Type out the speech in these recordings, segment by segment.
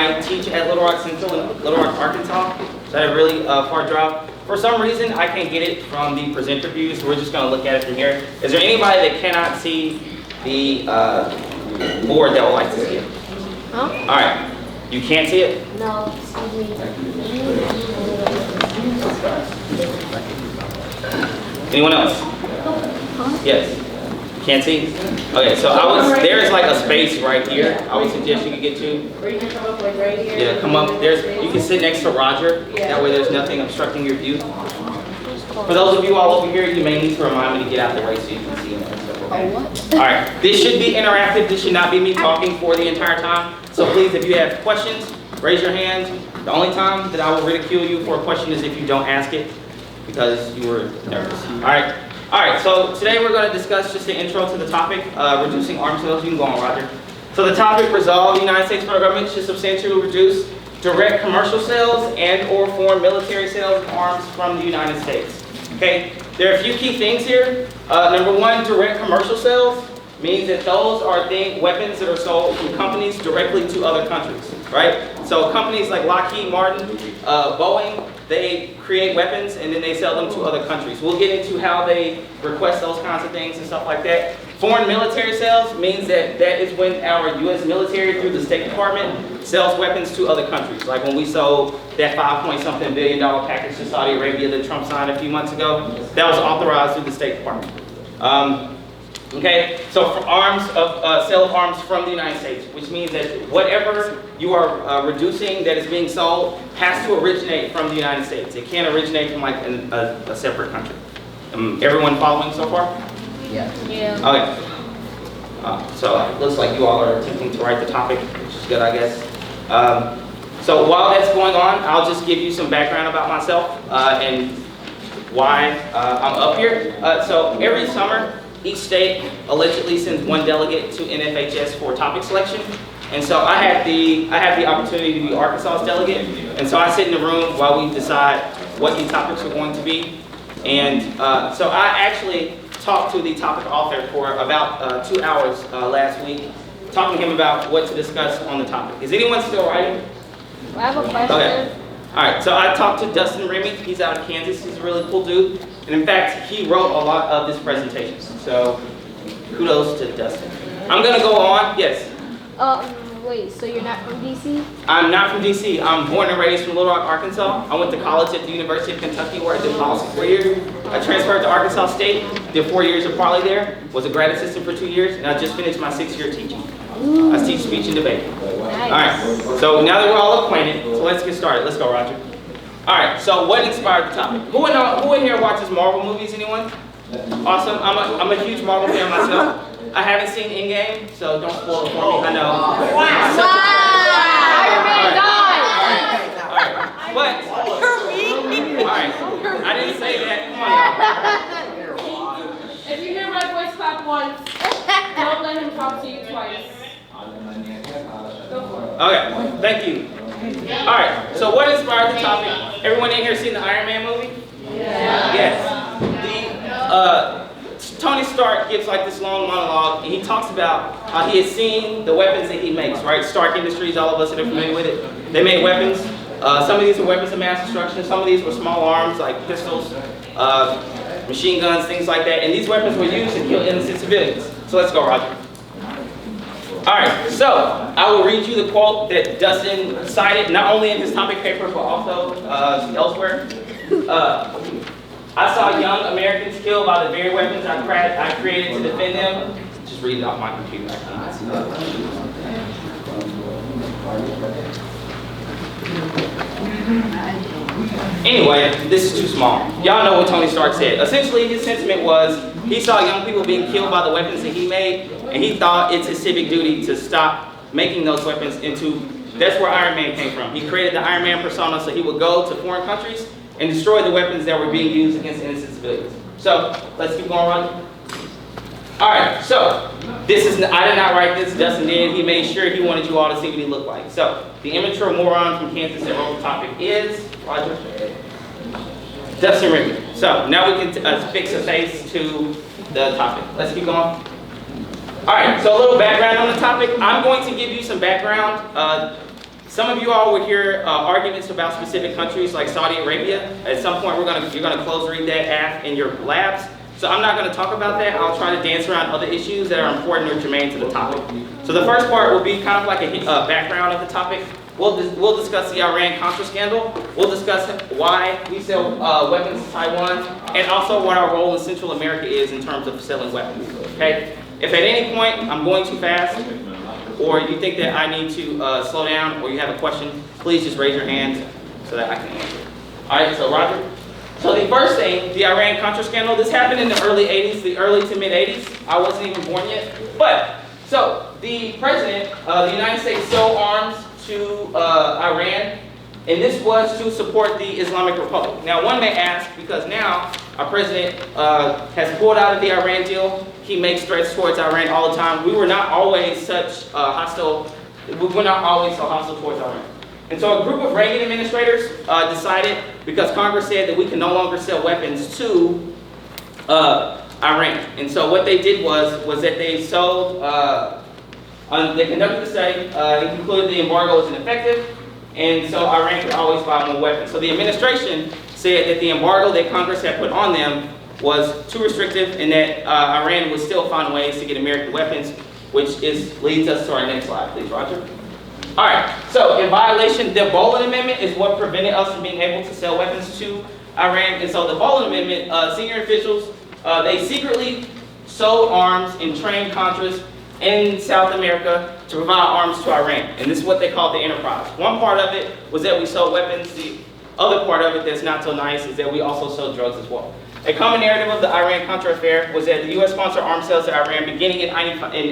I teach at Little Rock Central in Little Rock, Arkansas. So I have a really far drive. For some reason, I can't get it from the presenter view, so we're just going to look at it from here. Is there anybody that cannot see the board that would like to see it? Huh? All right. You can't see it? No, excuse me. Anyone else? Huh? Yes. Can't see? Okay, so there is like a space right here I would suggest you could get to. Or you can come up like right here. Yeah, come up. You can sit next to Roger. That way there's nothing obstructing your view. For those of you all over here, you may need to remind me to get out the way so you can see them. Okay? What? All right, this should be interactive. This should not be me talking for the entire time. So please, if you have questions, raise your hand. The only time that I will ridicule you for a question is if you don't ask it because you were nervous. All right, so today we're going to discuss just the intro to the topic, reducing arms sales. You can go on, Roger. So the topic, resolve the United States federal government should substantially reduce direct commercial sales and or foreign military sales of arms from the United States. Okay, there are a few key things here. Number one, direct commercial sales means that those are weapons that are sold from companies directly to other countries, right? So companies like Lockheed Martin, Boeing, they create weapons and then they sell them to other countries. We'll get into how they request those kinds of things and stuff like that. Foreign military sales means that is when our U.S. military through the State Department sells weapons to other countries. Like when we sold that $5-point-something billion package to Saudi Arabia that Trump signed a few months ago, that was authorized through the State Department. Okay, so for sale of arms from the United States, which means that whatever you are reducing that is being sold has to originate from the United States. It can't originate from like a separate country. Everyone following so far? Yeah. Okay. So it looks like you all are attempting to write the topic, which is good, I guess. So while that's going on, I'll just give you some background about myself and why I'm up here. So every summer, each state allegedly sends one delegate to NFHS for topic selection. And so I have the opportunity to be Arkansas's delegate. And so I sit in the room while we decide what the topics are going to be. And so I actually talked to the topic author for about 2 hours last week, talking to him about what to discuss on the topic. Is anyone still writing? I have a question. Okay. All right, so I talked to Dustin Remy. He's out of Kansas. He's a really cool dude. And in fact, he wrote a lot of this presentation. So kudos to Dustin. I'm going to go on. Yes? Wait, so you're not from DC? I'm not from DC. I'm born and raised from Little Rock, Arkansas. I went to college at the University of Kentucky where I did policy for a year. I transferred to Arkansas State, did 4 years of poly there, was a grad assistant for 2 years, and I just finished my 6th year teaching. I teach speech and debate. Nice. All right, so now that we're all acquainted, so let's get started. Let's go, Roger. All right, so what inspired the topic? Who in here watches Marvel movies, anyone? Awesome, I'm a huge Marvel fan myself. I haven't seen Endgame, so don't spoil it for me, I know. But, alright, I didn't say that, come on y'all. If you hear my voice clap once, don't let him talk to you twice. Go for it. Okay, thank you. Alright, so what inspired the topic? Everyone in here seen the Iron Man movie? Yeah. Yes. Tony Stark gives like this long monologue, and he talks about how he has seen the weapons that he makes, right? Stark Industries, all of us that are familiar with it. They made weapons. Some of these are weapons of mass destruction. Some of these were small arms like pistols, machine guns, things like that. And these weapons were used to kill innocent civilians. So let's go, Roger. All right, so I will read you the quote that Dustin cited, not only in his topic paper, but also elsewhere. I saw young Americans killed by the very weapons I created to defend them. Just read it off my computer. I can't see that. Anyway, this is too small. Y'all know what Tony Stark said. Essentially, his sentiment was he saw young people being killed by the weapons that he made, and he thought it's his civic duty to stop making those weapons into. That's where Iron Man came from. He created the Iron Man persona so he would go to foreign countries and destroy the weapons that were being used against innocent civilians. So, let's keep going, Ron. Alright, so, I did not write this, Dustin did. He made sure he wanted you all to see what he looked like. So, the immature moron from Kansas that wrote the topic is, Roger, Dustin Remy. So, now we can fix a face to the topic. Let's keep going. Alright, so a little background on the topic. I'm going to give you some background some of you all would hear arguments about specific countries like Saudi Arabia. At some point, you're gonna close read that app in your labs. So I'm not gonna talk about that. I'll try to dance around other issues that are important or germane to the topic. So the first part will be kind of like a background of the topic. We'll discuss the Iran-Contra scandal. We'll discuss why we sell weapons to Taiwan, and also what our role in Central America is in terms of selling weapons, okay? If at any point I'm going too fast, or you think that I need to slow down, or you have a question, please just raise your hand so that I can answer. All right, so Roger. So the first thing, the Iran-Contra scandal, this happened in the early 80s, the early to mid 80s. I wasn't even born yet. But, so the president of the United States sold arms to Iran, and this was to support the Islamic Republic. Now one may ask, because now our president has pulled out of the Iran deal, he makes threats towards Iran all the time. We were not always such hostile, we were not always so hostile towards Iran. And so a group of Reagan administrators decided, because Congress said that we can no longer sell weapons to Iran. And so what they did was that they sold, they conducted a study, and concluded the embargo was ineffective, and so Iran could always buy more weapons. So the administration said that the embargo that Congress had put on them was too restrictive, and that Iran would still find ways to get American weapons, which leads us to our next slide, please, Roger. All right, so in violation, the Boland Amendment is what prevented us from being able to sell weapons to Iran. And so the Boland Amendment, senior officials, they secretly sold arms and trained Contras in South America to provide arms to Iran. And this is what they called the enterprise. One part of it was that we sold weapons. The other part of it that's not so nice is that we also sold drugs as well. A common narrative of the Iran-Contra affair was that the U.S. sponsored arms sales to Iran beginning in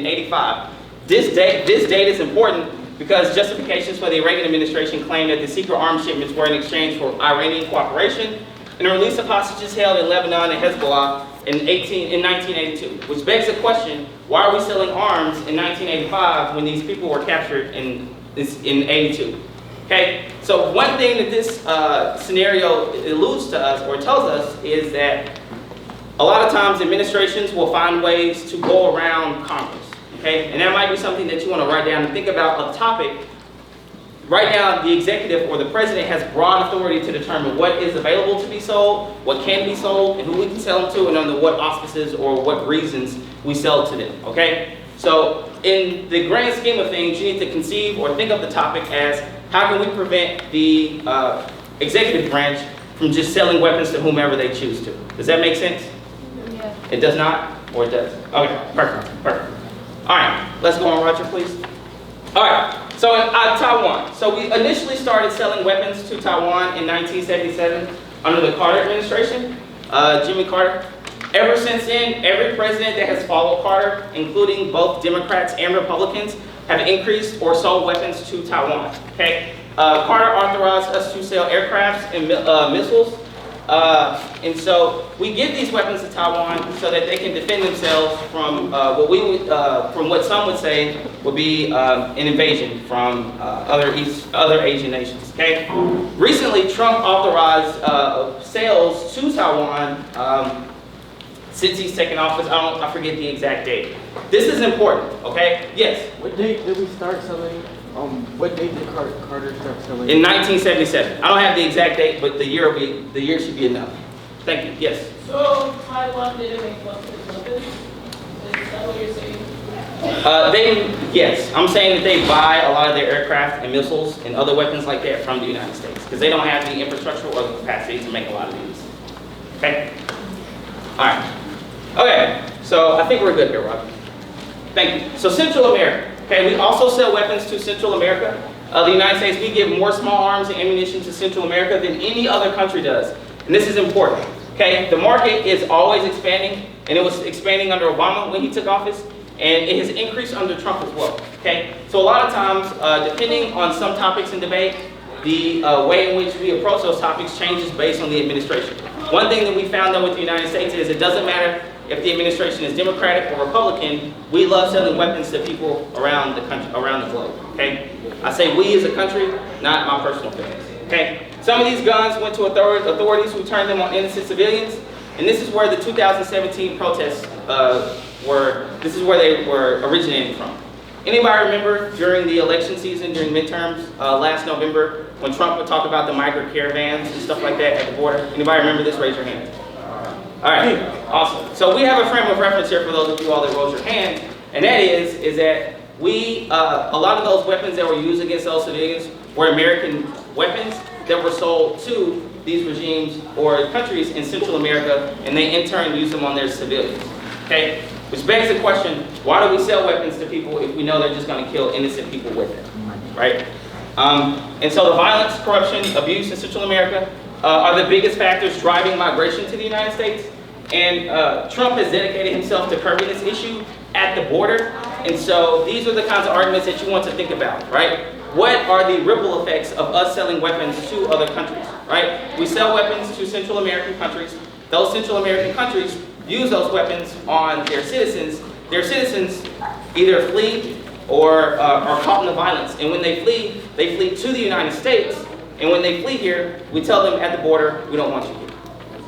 85. This date is important because justifications for the Reagan administration claimed that the secret arms shipments were in exchange for Iranian cooperation and the release of hostages held in Lebanon and Hezbollah in 1982, which begs the question, why are we selling arms in 1985 when these people were captured in 82? Okay, so one thing that this scenario alludes to us or tells us is that a lot of times administrations will find ways to go around Congress. Okay, and that might be something that you want to write down and think about a topic. Right now, the executive or the president has broad authority to determine what is available to be sold, what can be sold, and who we can sell them to, and under what auspices or what reasons we sell to them. Okay, so in the grand scheme of things, you need to conceive or think of the topic as how can we prevent the executive branch from just selling weapons to whomever they choose to. Does that make sense? Yeah. It does not, or it does? Okay, perfect. All right, let's go on, Roger, please. All right, so in Taiwan. So we initially started selling weapons to Taiwan in 1977 under the Carter administration, Jimmy Carter. Ever since then, every president that has followed Carter, including both Democrats and Republicans, have increased or sold weapons to Taiwan. Okay, Carter authorized us to sell aircrafts and missiles. And so we give these weapons to Taiwan so that they can defend themselves from what some would say would be an invasion from other Asian nations. Okay. Recently, Trump authorized sales to Taiwan since he's taken office. I forget the exact date. This is important. Okay. Yes. What date did we start selling? What date did Carter start selling? In 1977. I don't have the exact date, but the year should be enough. Thank you. Yes. So Taiwan didn't make weapons. Is that what you're saying? Yes. I'm saying that they buy a lot of their aircraft and missiles and other weapons like that from the United States because they don't have the infrastructure or the capacity to make a lot of these. Okay. All right. Okay. So I think we're good here, Rob. Thank you. So Central America. Okay, we also sell weapons to Central America. The United States, we give more small arms and ammunition to Central America than any other country does. And this is important. Okay, the market is always expanding, and it was expanding under Obama when he took office, and it has increased under Trump as well. Okay, so a lot of times, depending on some topics in debate, the way in which we approach those topics changes based on the administration. One thing that we found though with the United States is it doesn't matter if the administration is Democratic or Republican, we love selling weapons to people around the country, around the globe, okay? I say we as a country, not my personal feelings, okay? Some of these guns went to authorities who turned them on innocent civilians, and this is where the 2017 protests this is where they were originating from. Anybody remember during the election season, during midterms, last November, when Trump would talk about the migrant caravans and stuff like that at the border? Anybody remember this? Raise your hand. All right, awesome. So we have a frame of reference here for those of you all that rose your hand, and that is that we, a lot of those weapons that were used against those civilians were American weapons that were sold to these regimes or countries in Central America, and they in turn use them on their civilians, okay? Which begs the question, why do we sell weapons to people if we know they're just gonna kill innocent people with them, right? And so the violence, corruption, abuse in Central America are the biggest factors driving migration to the United States. And Trump has dedicated himself to curbing this issue at the border. And so these are the kinds of arguments that you want to think about, right? What are the ripple effects of us selling weapons to other countries, right? We sell weapons to Central American countries. Those Central American countries use those weapons on their citizens. Their citizens either flee or are caught in the violence. And when they flee to the United States. And when they flee here, we tell them at the border, we don't want you here.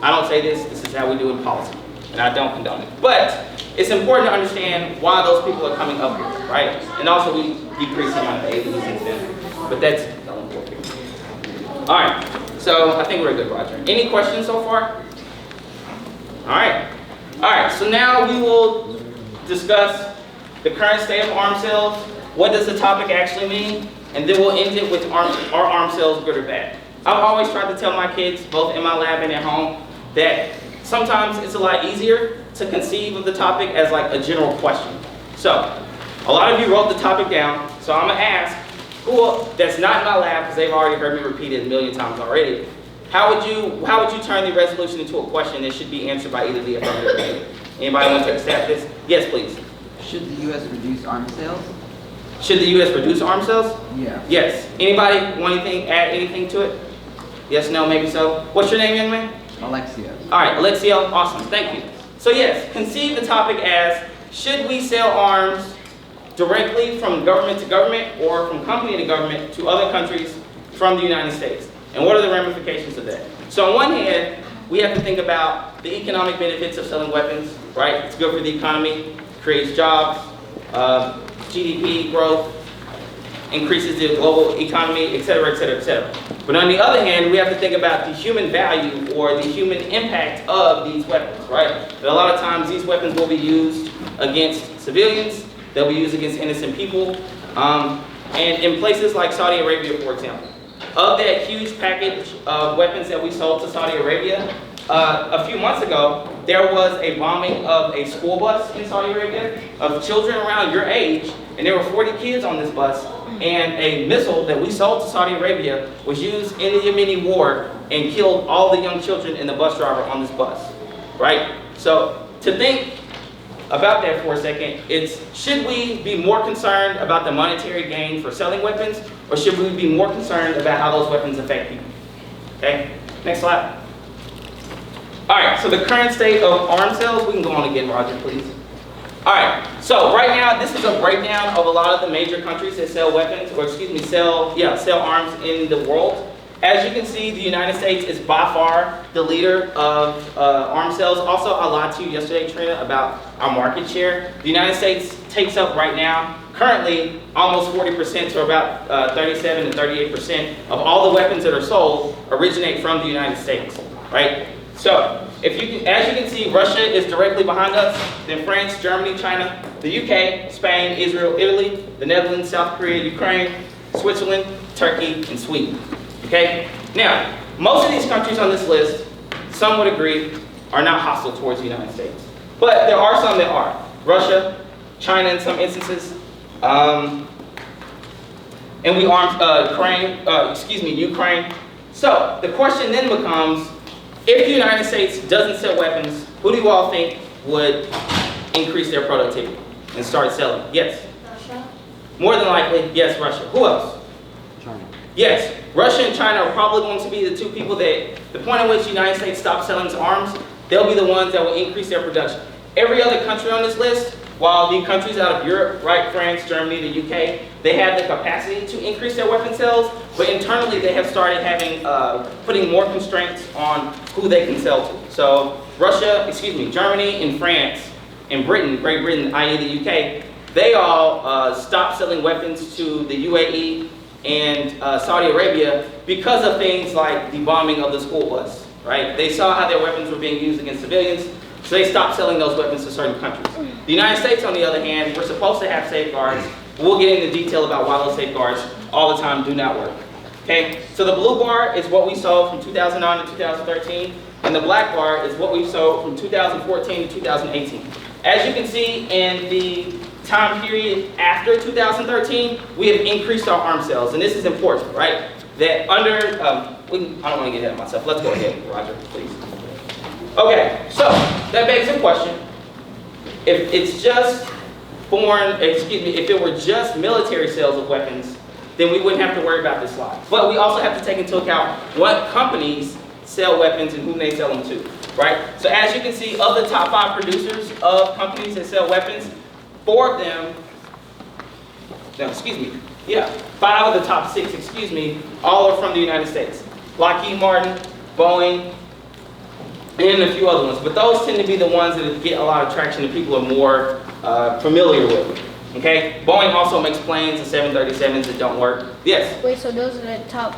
I don't say this is how we do in policy. And I don't condone it. But it's important to understand why those people are coming up here, right? And also we decrease the amount of aliens into them. But that's not important. All right, so I think we're good, Roger. Any questions so far? All right, so now we will discuss the current state of arms sales. What does the topic actually mean? And then we'll end it with are arms sales good or bad? I've always tried to tell my kids, both in my lab and at home, that sometimes it's a lot easier to conceive of the topic as like a general question. So, a lot of you wrote the topic down, so I'm gonna ask, who that's not in my lab, because they've already heard me repeat it a million times already, how would you turn the resolution into a question that should be answered by either the affirmative or negative? Anybody want to take a stab at this? Yes, please. Should the U.S. reduce arms sales? Should the U.S. reduce arms sales? Yeah. Yes. Anybody want anything, add anything to it? Yes, no, maybe so. What's your name, young man? Alexia. All right, Alexia, awesome, thank you. So yes, conceive the topic as, should we sell arms directly from government to government or from company to government to other countries from the United States? And what are the ramifications of that? So on one hand, we have to think about the economic benefits of selling weapons, right? It's good for the economy, creates jobs, GDP growth, increases the global economy, et cetera, et cetera, et cetera. But on the other hand, we have to think about the human value or the human impact of these weapons, right? That a lot of times these weapons will be used against civilians, they'll be used against innocent people, and in places like Saudi Arabia, for example. Of that huge package of weapons that we sold to Saudi Arabia, a few months ago, there was a bombing of a school bus in Saudi Arabia of children around your age, and there were 40 kids on this bus, and a missile that we sold to Saudi Arabia was used in the Yemeni war and killed all the young children and the bus driver on this bus, right? So to think about that for a second, it's should we be more concerned about the monetary gain for selling weapons, or should we be more concerned about how those weapons affect people? Okay, next slide. All right, so the current state of arms sales, we can go on again, Roger, please. All right, so right now, this is a breakdown of a lot of the major countries that sell weapons, or excuse me, sell arms in the world. As you can see, the United States is by far the leader of arms sales. Also, I lied to you yesterday, Trina, about our market share. The United States takes up right now, currently, almost 40% to about 37 to 38% of all the weapons that are sold originate from the United States, right? So, as you can see, Russia is directly behind us, then France, Germany, China, the UK, Spain, Israel, Italy, the Netherlands, South Korea, Ukraine, Switzerland, Turkey, and Sweden. Okay? Now, most of these countries on this list, some would agree, are not hostile towards the United States. But there are some that are. Russia, China in some instances, and we armed Ukraine. So, the question then becomes, if the United States doesn't sell weapons, who do you all think would increase their productivity and start selling? Yes? Russia. More than likely, yes, Russia. Who else? China. Yes, Russia and China are probably going to be the two people that, the point at which the United States stops selling its arms, they'll be the ones that will increase their production. Every other country on this list, while the countries out of Europe, right, France, Germany, the UK, they have the capacity to increase their weapon sales, but internally they have started having, putting more constraints on who they can sell to. So Germany and France and Britain, Great Britain, i.e. the UK, they all stopped selling weapons to the UAE and Saudi Arabia because of things like the bombing of the school bus, right? They saw how their weapons were being used against civilians, so they stopped selling those weapons to certain countries. The United States, on the other hand, we're supposed to have safeguards. We'll get into detail about why those safeguards all the time do not work. Okay, so the blue bar is what we sold from 2009 to 2013, and the black bar is what we sold from 2014 to 2018. As you can see, in the time period after 2013, we have increased our arms sales, and this is important, right? That under, I don't want to get ahead of myself. Let's go ahead, Roger, please. Okay, so that begs the question: if it's just if it were just military sales of weapons, then we wouldn't have to worry about this slide. But we also have to take into account what companies sell weapons and whom they sell them to, right? So as you can see, of the top 5 producers of companies that sell weapons, 4 of them, no, excuse me, yeah, 5 of the top 6, excuse me, all are from the United States. Lockheed Martin, Boeing, and a few other ones. But those tend to be the ones that get a lot of traction that people are more familiar with. Okay? Boeing also makes planes, the 737s that don't work. Yes? Wait, so those are the top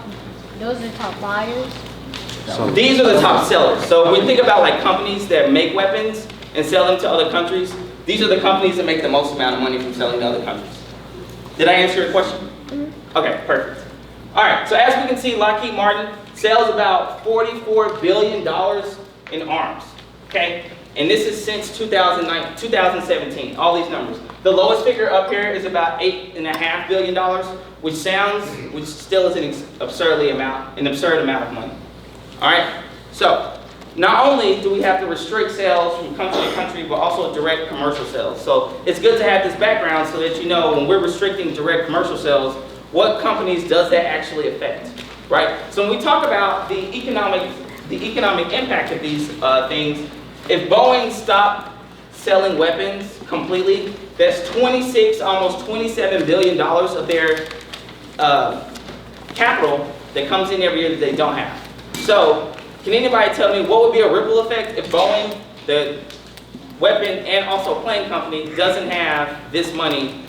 buyers? So these are the top sellers. So when you think about like companies that make weapons and sell them to other countries, these are the companies that make the most amount of money from selling to other countries. Did I answer your question? Mm-hmm. Okay, perfect. All right, so as we can see, Lockheed Martin sells about $44 billion in arms, okay? And this is since 2017, all these numbers. The lowest figure up here is about $8.5 billion, which still is an absurd amount of money. All right, so not only do we have to restrict sales from country to country, but also direct commercial sales. So it's good to have this background so that you know when we're restricting direct commercial sales, what companies does that actually affect, right? So when we talk about the economic impact of these things, if Boeing stopped selling weapons completely, that's almost $27 billion of their capital that comes in every year that they don't have. So, can anybody tell me what would be a ripple effect if Boeing, the weapon and also plane company, doesn't have this money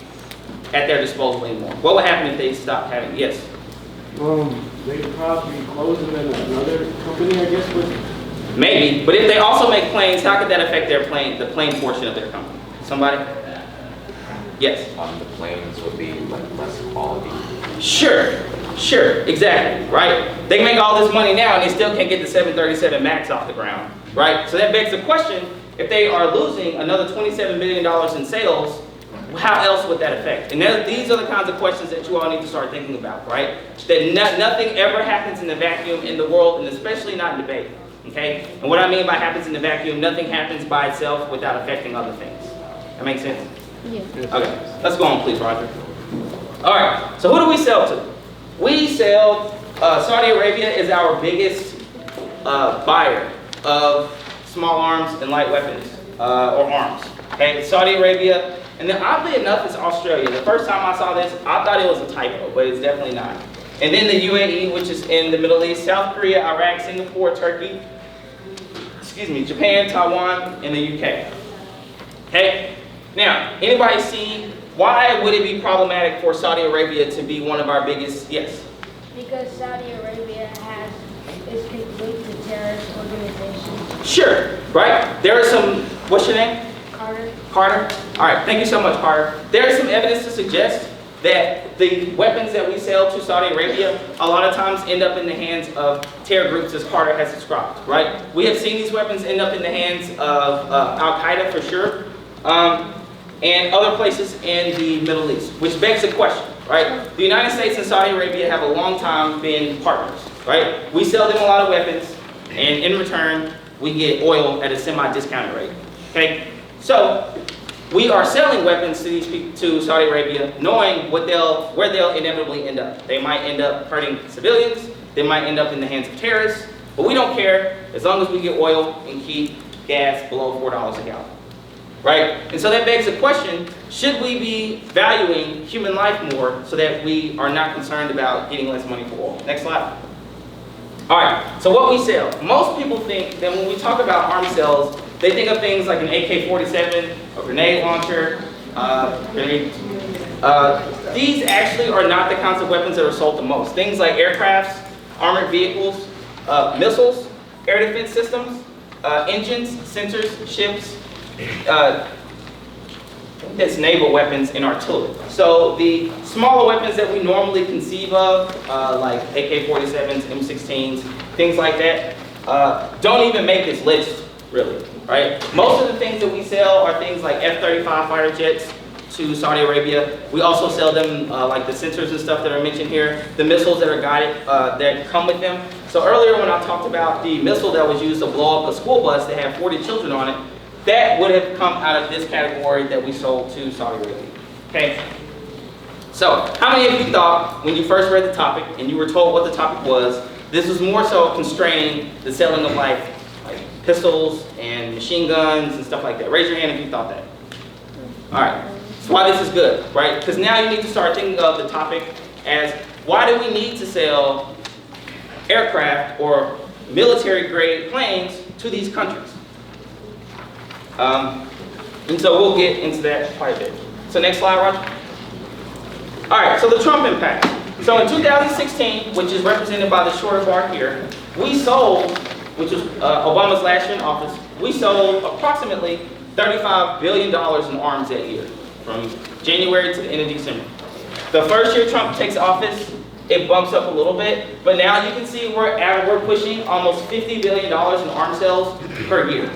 at their disposal anymore? What would happen if they stopped having it? Yes? They'd probably close them in another company, I guess, with... Maybe, but if they also make planes, how could that affect their plane, the plane portion of their company? Somebody? Yes? The planes would be like less quality. Sure, exactly, right? They make all this money now and they still can't get the 737 MAX off the ground, right? So that begs the question, if they are losing another $27 million in sales, how else would that affect? And these are the kinds of questions that you all need to start thinking about, right? That nothing ever happens in a vacuum in the world, and especially not in debate, okay? And what I mean by happens in the vacuum, nothing happens by itself without affecting other things. That makes sense? Yeah. Okay, let's go on please, Roger. All right, so who do we sell to? We sell, Saudi Arabia is our biggest buyer of small arms and light weapons, or arms. Okay, Saudi Arabia, and then oddly enough, it's Australia. The first time I saw this, I thought it was a typo, but it's definitely not. And then the UAE, which is in the Middle East, South Korea, Iraq, Singapore, Turkey, Japan, Taiwan, and the UK. Okay, now, anybody see why would it be problematic for Saudi Arabia to be one of our biggest? Yes? Because Saudi Arabia is linked to terrorist organizations. Sure, right? There are some, what's your name? Carter? All right, thank you so much, Carter. There is some evidence to suggest that the weapons that we sell to Saudi Arabia a lot of times end up in the hands of terror groups, as Carter has described, right? We have seen these weapons end up in the hands of Al-Qaeda for sure, and other places in the Middle East, which begs the question, right? The United States and Saudi Arabia have a long time been partners, right? We sell them a lot of weapons, and in return, we get oil at a semi-discounted rate, okay? So, we are selling weapons to these people, to Saudi Arabia, knowing where they'll inevitably end up. They might end up hurting civilians, they might end up in the hands of terrorists, but we don't care as long as we get oil and keep gas below $4 a gallon. Right? And so that begs the question, should we be valuing human life more so that we are not concerned about getting less money for oil? Next slide. All right, so what we sell. Most people think that when we talk about arms sales, they think of things like an AK-47, a grenade launcher, These actually are not the kinds of weapons that are sold the most. Things like aircrafts, armored vehicles, missiles, air defense systems, engines, sensors, ships, that's naval weapons and artillery. So the smaller weapons that we normally conceive of, like AK-47s, M16s, things like that, don't even make this list, really, right? Most of the things that we sell are things like F-35 fighter jets to Saudi Arabia. We also sell them like the sensors and stuff that are mentioned here, the missiles that are guided, that come with them. So earlier when I talked about the missile that was used to blow up a school bus that had 40 children on it, that would have come out of this category that we sold to Saudi Arabia, okay? So, how many of you thought, when you first read the topic and you were told what the topic was, this was more so constraining the selling of like pistols and machine guns and stuff like that? Raise your hand if you thought that. All right, that's why this is good, right? Because now you need to start thinking of the topic as, why do we need to sell aircraft or military-grade planes to these countries? And so we'll get into that quite a bit. So next slide, Roger. All right, so the Trump impact. So in 2016, which is represented by the shorter bar here, we sold, which was Obama's last year in office, we sold approximately $35 billion in arms that year, from January to the end of December. The first year Trump takes office, it bumps up a little bit, but now you can see we're pushing almost $50 billion in arms sales per year.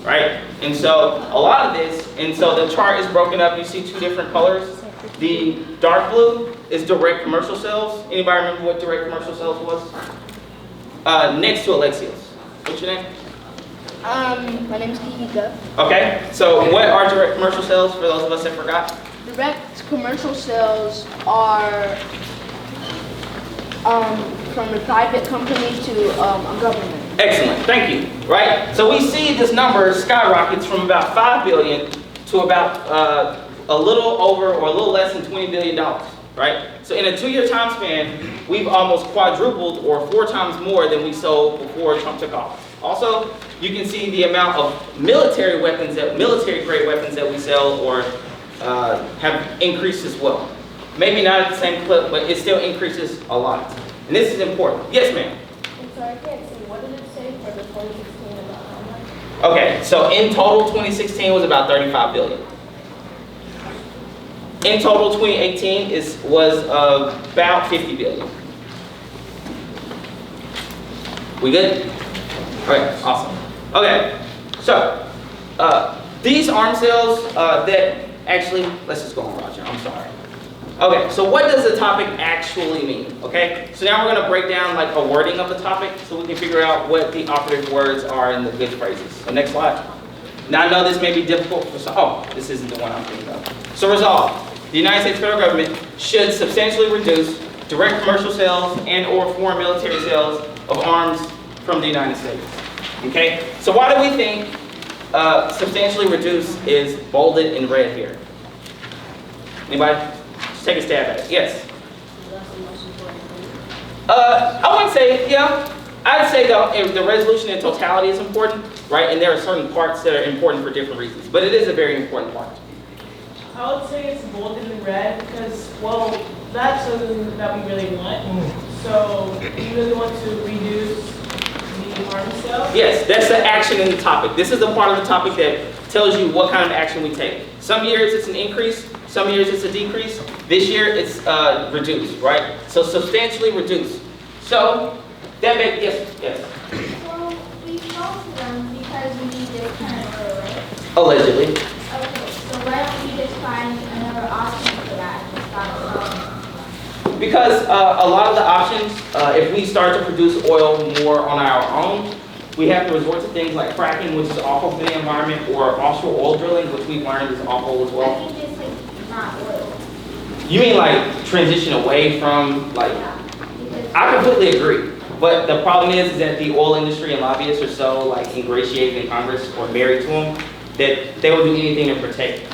Right? And so a lot of this, and so the chart is broken up, you see two different colors. The dark blue is direct commercial sales. Anybody remember what direct commercial sales was? Next to Alexios. What's your name? My name's Kika. Okay, so what are direct commercial sales for those of us that forgot? Direct commercial sales are from a private company to a government. Excellent, thank you. Right, so we see this number skyrockets from about $5 billion to about a little over or a little less than $20 billion. Right, so in a 2-year time span, we've almost quadrupled or 4 times more than we sold before Trump took office. Also, you can see the amount of military weapons, military-grade weapons that we sell or have increased as well. Maybe not at the same clip, but it still increases a lot. And this is important. Yes, ma'am? I'm sorry, I can't see. What did it say for the 2016 about how much? Okay, so in total, 2016 was about $35 billion. In total, 2018 was about $50 billion. We good? All right, awesome. Okay, so these arms sales that actually, let's just go on, Roger. I'm sorry. Okay, so what does the topic actually mean? Okay, so now we're going to break down like a wording of the topic so we can figure out what the operative words are in the good phrases. So next slide. Now I know this may be difficult for some. Oh, this isn't the one I'm thinking of. So resolve. The United States federal government should substantially reduce direct commercial sales and or foreign military sales of arms from the United States. Okay, so why do we think substantially reduce is bolded in red here? Anybody? Take a stab at it. Yes. I wouldn't say, yeah. I'd say the resolution in totality is important, right? And there are certain parts that are important for different reasons, but it is a very important part. I would say it's bolded in red because, well, that's something that we really want. So we really want to reduce the arms sales. Yes, that's the action in the topic. This is the part of the topic that tells you what kind of action we take. Some years it's an increase, some years it's a decrease. This year it's reduced, right? So substantially reduced. So that makes, yes. So we sold them because we need this kind of oil, right? Allegedly. Okay, so why don't we just find another option for that and stop selling? Because a lot of the options, if we start to produce oil more on our own, we have to resort to things like fracking, which is awful for the environment, or offshore oil drilling, which we've learned is awful as well. I think it's like not oil. You mean like transition away from like? Yeah, because I completely agree. But the problem is that the oil industry and lobbyists are so like ingratiated in Congress or married to them that they will do anything to protect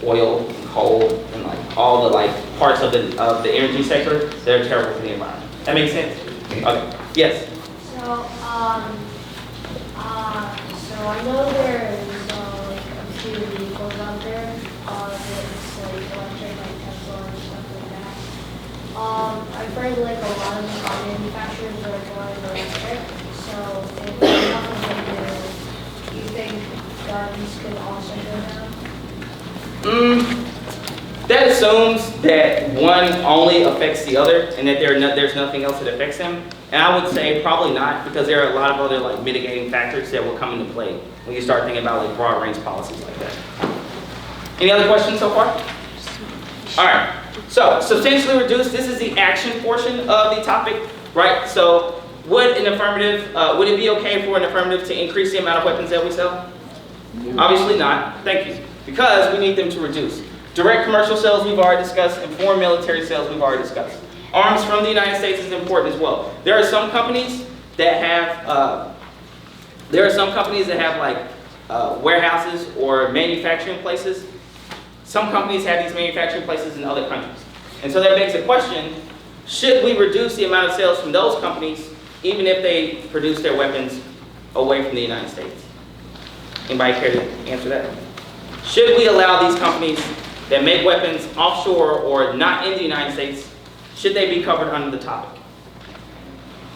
oil and coal and like all the like parts of the energy sector that are terrible for the environment. That makes sense? Okay. Yes. so I know there's like a few vehicles out there I've heard like a lot of car manufacturers are going electric, so if nothing do you think guns could also go down? That assumes that one only affects the other and that there's nothing else that affects them. And I would say probably not, because there are a lot of other like mitigating factors that will come into play when you start thinking about like broad range policies like that. Any other questions so far? All right, so substantially reduce, this is the action portion of the topic, right? So would an affirmative, would it be okay for an affirmative to increase the amount of weapons that we sell? Obviously not, thank you, because we need them to reduce. Direct commercial sales we've already discussed, and foreign military sales we've already discussed. Arms from the United States is important as well. There are some companies that have, warehouses or manufacturing places. Some companies have these manufacturing places in other countries. And so that begs the question, should we reduce the amount of sales from those companies even if they produce their weapons away from the United States? Anybody care to answer that? Should we allow these companies that make weapons offshore or not in the United States, should they be covered under the topic?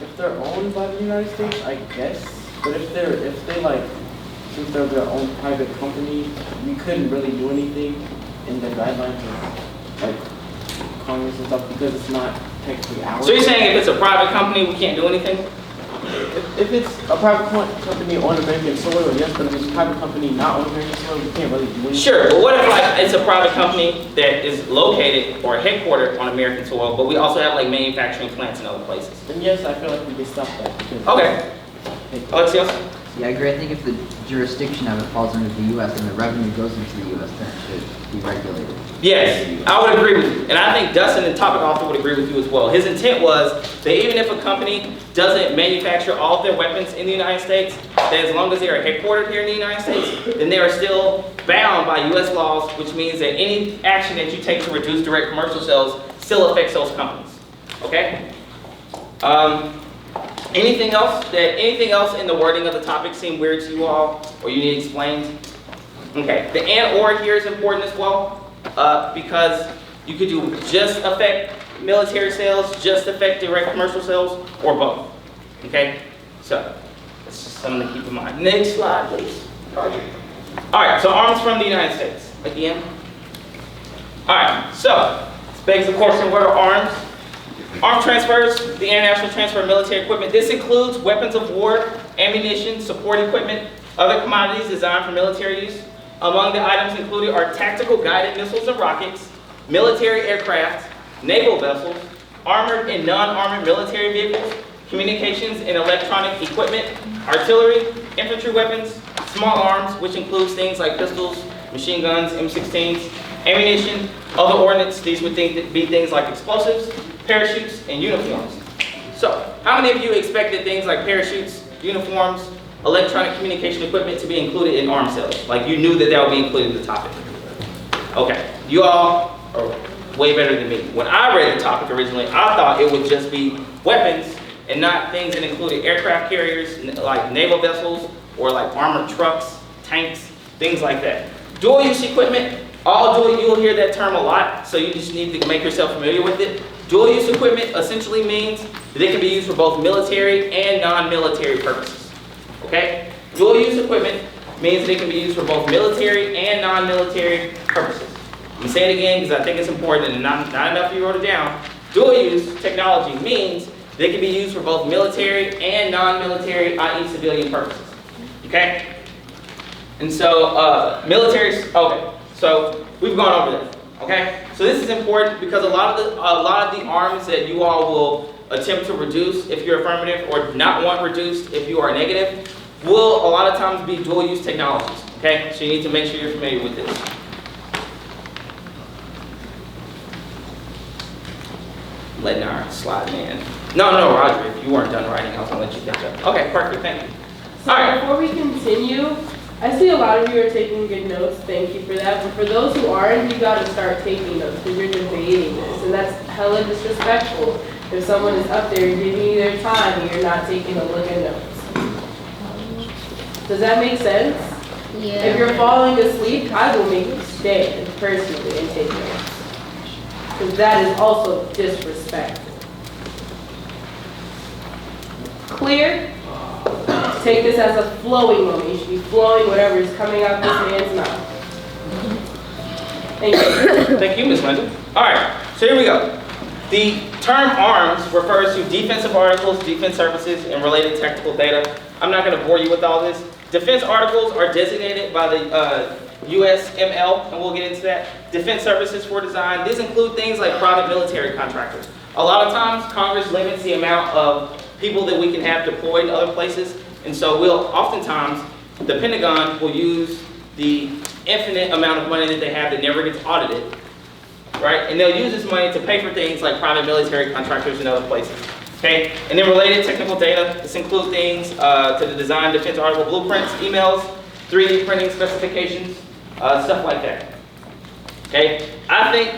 If they're owned by the United States, I guess. But if they like, since they're their own private company, we couldn't really do anything in the guidelines of like Congress and stuff because it's not technically ours. So you're saying if it's a private company, we can't do anything? If it's a private company on American soil, yes, but if it's a private company not on American soil, we can't really do anything. Sure, but what if like it's a private company that is located or headquartered on American soil, but we also have like manufacturing plants in other places? Then yes, I feel like we can stop that. Because Okay. Alexios? Yeah, I agree. I think if the jurisdiction of it falls under the U.S. and the revenue goes into the U.S., then it should be regulated. Yes, I would agree with you. And I think Dustin, the topic author, would agree with you as well. His intent was that even if a company doesn't manufacture all of their weapons in the United States, that as long as they are headquartered here in the United States, then they are still bound by U.S. laws, which means that any action that you take to reduce direct commercial sales still affects those companies. Okay? Anything else in the wording of the topic seem weird to you all, or you need explained? Okay, the and or here is important as well, because you could do just affect military sales, just affect direct commercial sales, or both. Okay, so that's just something to keep in mind. Next slide, please. All right, so arms from the United States. Again. All right, so this begs the question: what are arms? Arms transfers, the international transfer of military equipment. This includes weapons of war, ammunition, support equipment, other commodities designed for military use. Among the items included are tactical guided missiles and rockets, military aircraft, naval vessels, armored and non-armored military vehicles, communications and electronic equipment, artillery, infantry weapons, small arms, which includes things like pistols, machine guns, M16s, ammunition, other ordnance. These would be things like explosives, parachutes, and uniforms. So, how many of you expected things like parachutes, uniforms, electronic communication equipment to be included in arms sales? Like you knew that that would be included in the topic. Okay, you all are way better than me. When I read the topic originally, I thought it would just be weapons and not things that included aircraft carriers, like naval vessels, or like armored trucks, tanks, things like that. Dual use equipment, you'll hear that term a lot, so you just need to make yourself familiar with it. Dual use equipment essentially means that it can be used for both military and non-military purposes. Okay? Dual use equipment means that it can be used for both military and non-military purposes. I'm going to say it again because I think it's important and not enough of you wrote it down. Dual use technology means that it can be used for both military and non-military, i.e. civilian purposes. Okay? And so, so we've gone over that. Okay? So this is important because a lot of the arms that you all will attempt to reduce if you're affirmative or not want reduced if you are negative will a lot of times be dual use technologies. Okay? So you need to make sure you're familiar with this. Letting our slide man. No, Roger, if you weren't done writing, I was gonna let you catch up. Okay, perfect, thank you. So All right. before we continue, I see a lot of you are taking good notes, thank you for that, but for those who aren't, you gotta start taking notes because you're debating this, and that's hella disrespectful. If someone is up there giving you their time and you're not taking a look at notes. Does that make sense? Yeah. If you're falling asleep, I will make you stay personally and take notes. Because that is also disrespectful. Clear? Take this as a flowing moment. You should be flowing whatever is coming out this man's mouth. Thank you. Thank you, Ms. Linda. All right, so here we go. The term arms refers to defensive articles, defense services, and related technical data. I'm not going to bore you with all this. Defense articles are designated by the USML, and we'll get into that. Defense services for design. These include things like private military contractors. A lot of times, Congress limits the amount of people that we can have deployed in other places, and so oftentimes, the Pentagon will use the infinite amount of money that they have that never gets audited, right? And they'll use this money to pay for things like private military contractors in other places, okay? And then related technical data, this includes things to the design defense article blueprints, emails, 3D printing specifications, stuff like that, okay? I think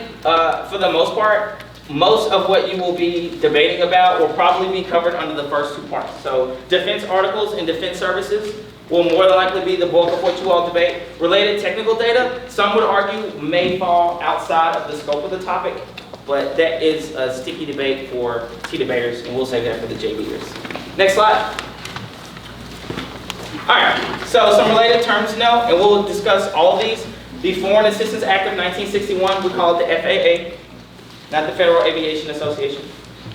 for the most part, most of what you will be debating about will probably be covered under the first two parts. So defense articles and defense services will more than likely be the bulk of what you all debate. Related technical data, some would argue, may fall outside of the scope of the topic, but that is a sticky debate for T debaters, and we'll save that for the J leaders. Next slide. All right, so some related terms to know, and we'll discuss all of these. The Foreign Assistance Act of 1961, we call it the FAA, not the Federal Aviation Association.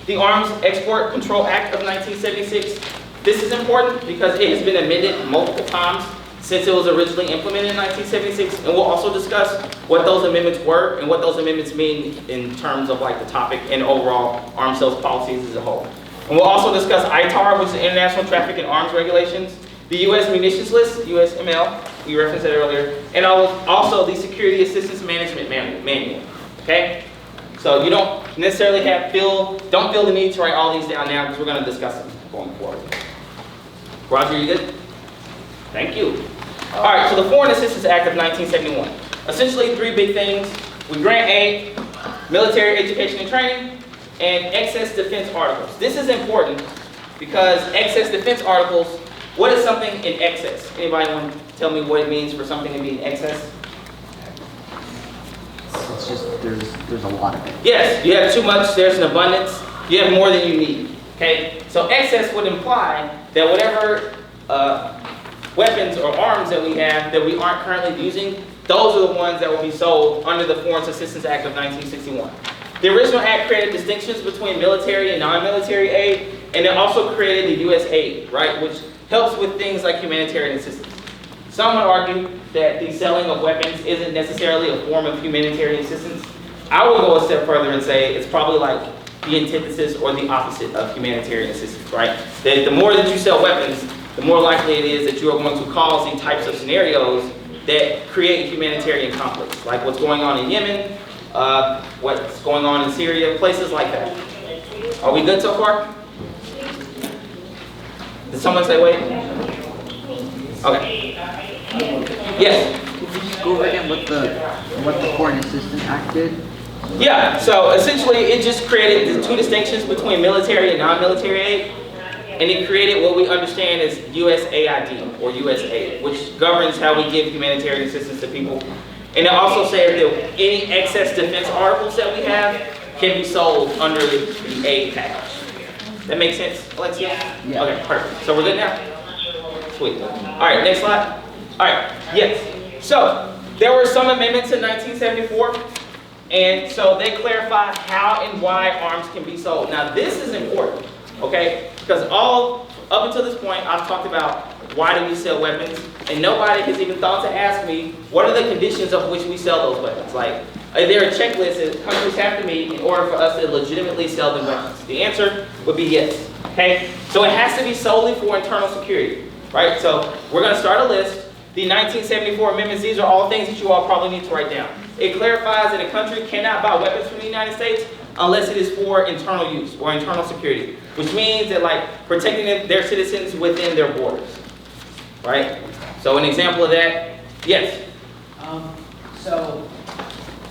The Arms Export Control Act of 1976. This is important because it has been amended multiple times since it was originally implemented in 1976, and we'll also discuss what those amendments were and what those amendments mean in terms of like the topic and overall arms sales policies as a whole. And we'll also discuss ITAR, which is International Traffic in Arms Regulations, the U.S. Munitions List, USML, we referenced that earlier, and also the Security Assistance Management Manual, okay? So you don't necessarily don't feel the need to write all these down now because we're going to discuss them going forward. Roger, you good? Thank you. All right, so the Foreign Assistance Act of 1971. Essentially three big things. We grant aid, military education and training, and excess defense articles. This is important because excess defense articles, what is something in excess? Anybody want to tell me what it means for something to be in excess? It's just, there's a lot of it. Yes, you have too much, there's an abundance, you have more than you need, okay? So excess would imply that whatever weapons or arms that we have that we aren't currently using, those are the ones that will be sold under the Foreign Assistance Act of 1961. The original act created distinctions between military and non-military aid, and it also created the U.S. aid, right, which helps with things like humanitarian assistance. Some would argue that the selling of weapons isn't necessarily a form of humanitarian assistance. I would go a step further and say it's probably like the antithesis or the opposite of humanitarian assistance, right? That the more that you sell weapons, the more likely it is that you are going to cause the types of scenarios that create humanitarian conflicts, like what's going on in Yemen, what's going on in Syria, places like that. Are we good so far? Did someone say wait? Okay. Yes? Could you just go over again what the Foreign Assistance Act did? Yeah, so essentially it just created the two distinctions between military and non-military aid, and it created what we understand as USAID, or USAID, which governs how we give humanitarian assistance to people. And it also said that any excess defense articles that we have can be sold under the aid package. That makes sense, Alexia? Yeah. Okay, perfect. So we're good now? Sweet. All right, next slide. All right, yes. So there were some amendments in 1974, and so they clarify how and why arms can be sold. Now this is important, okay? Because up until this point, I've talked about why do we sell weapons, and nobody has even thought to ask me, what are the conditions of which we sell those weapons? Like, is there a checklist that countries have to meet in order for us to legitimately sell them weapons? The answer would be yes, okay? So it has to be solely for internal security, right? So we're gonna start a list. The 1974 amendments, these are all things that you all probably need to write down. It clarifies that a country cannot buy weapons from the United States unless it is for internal use or internal security, which means that like protecting their citizens within their borders, right? So an example of that, yes? So,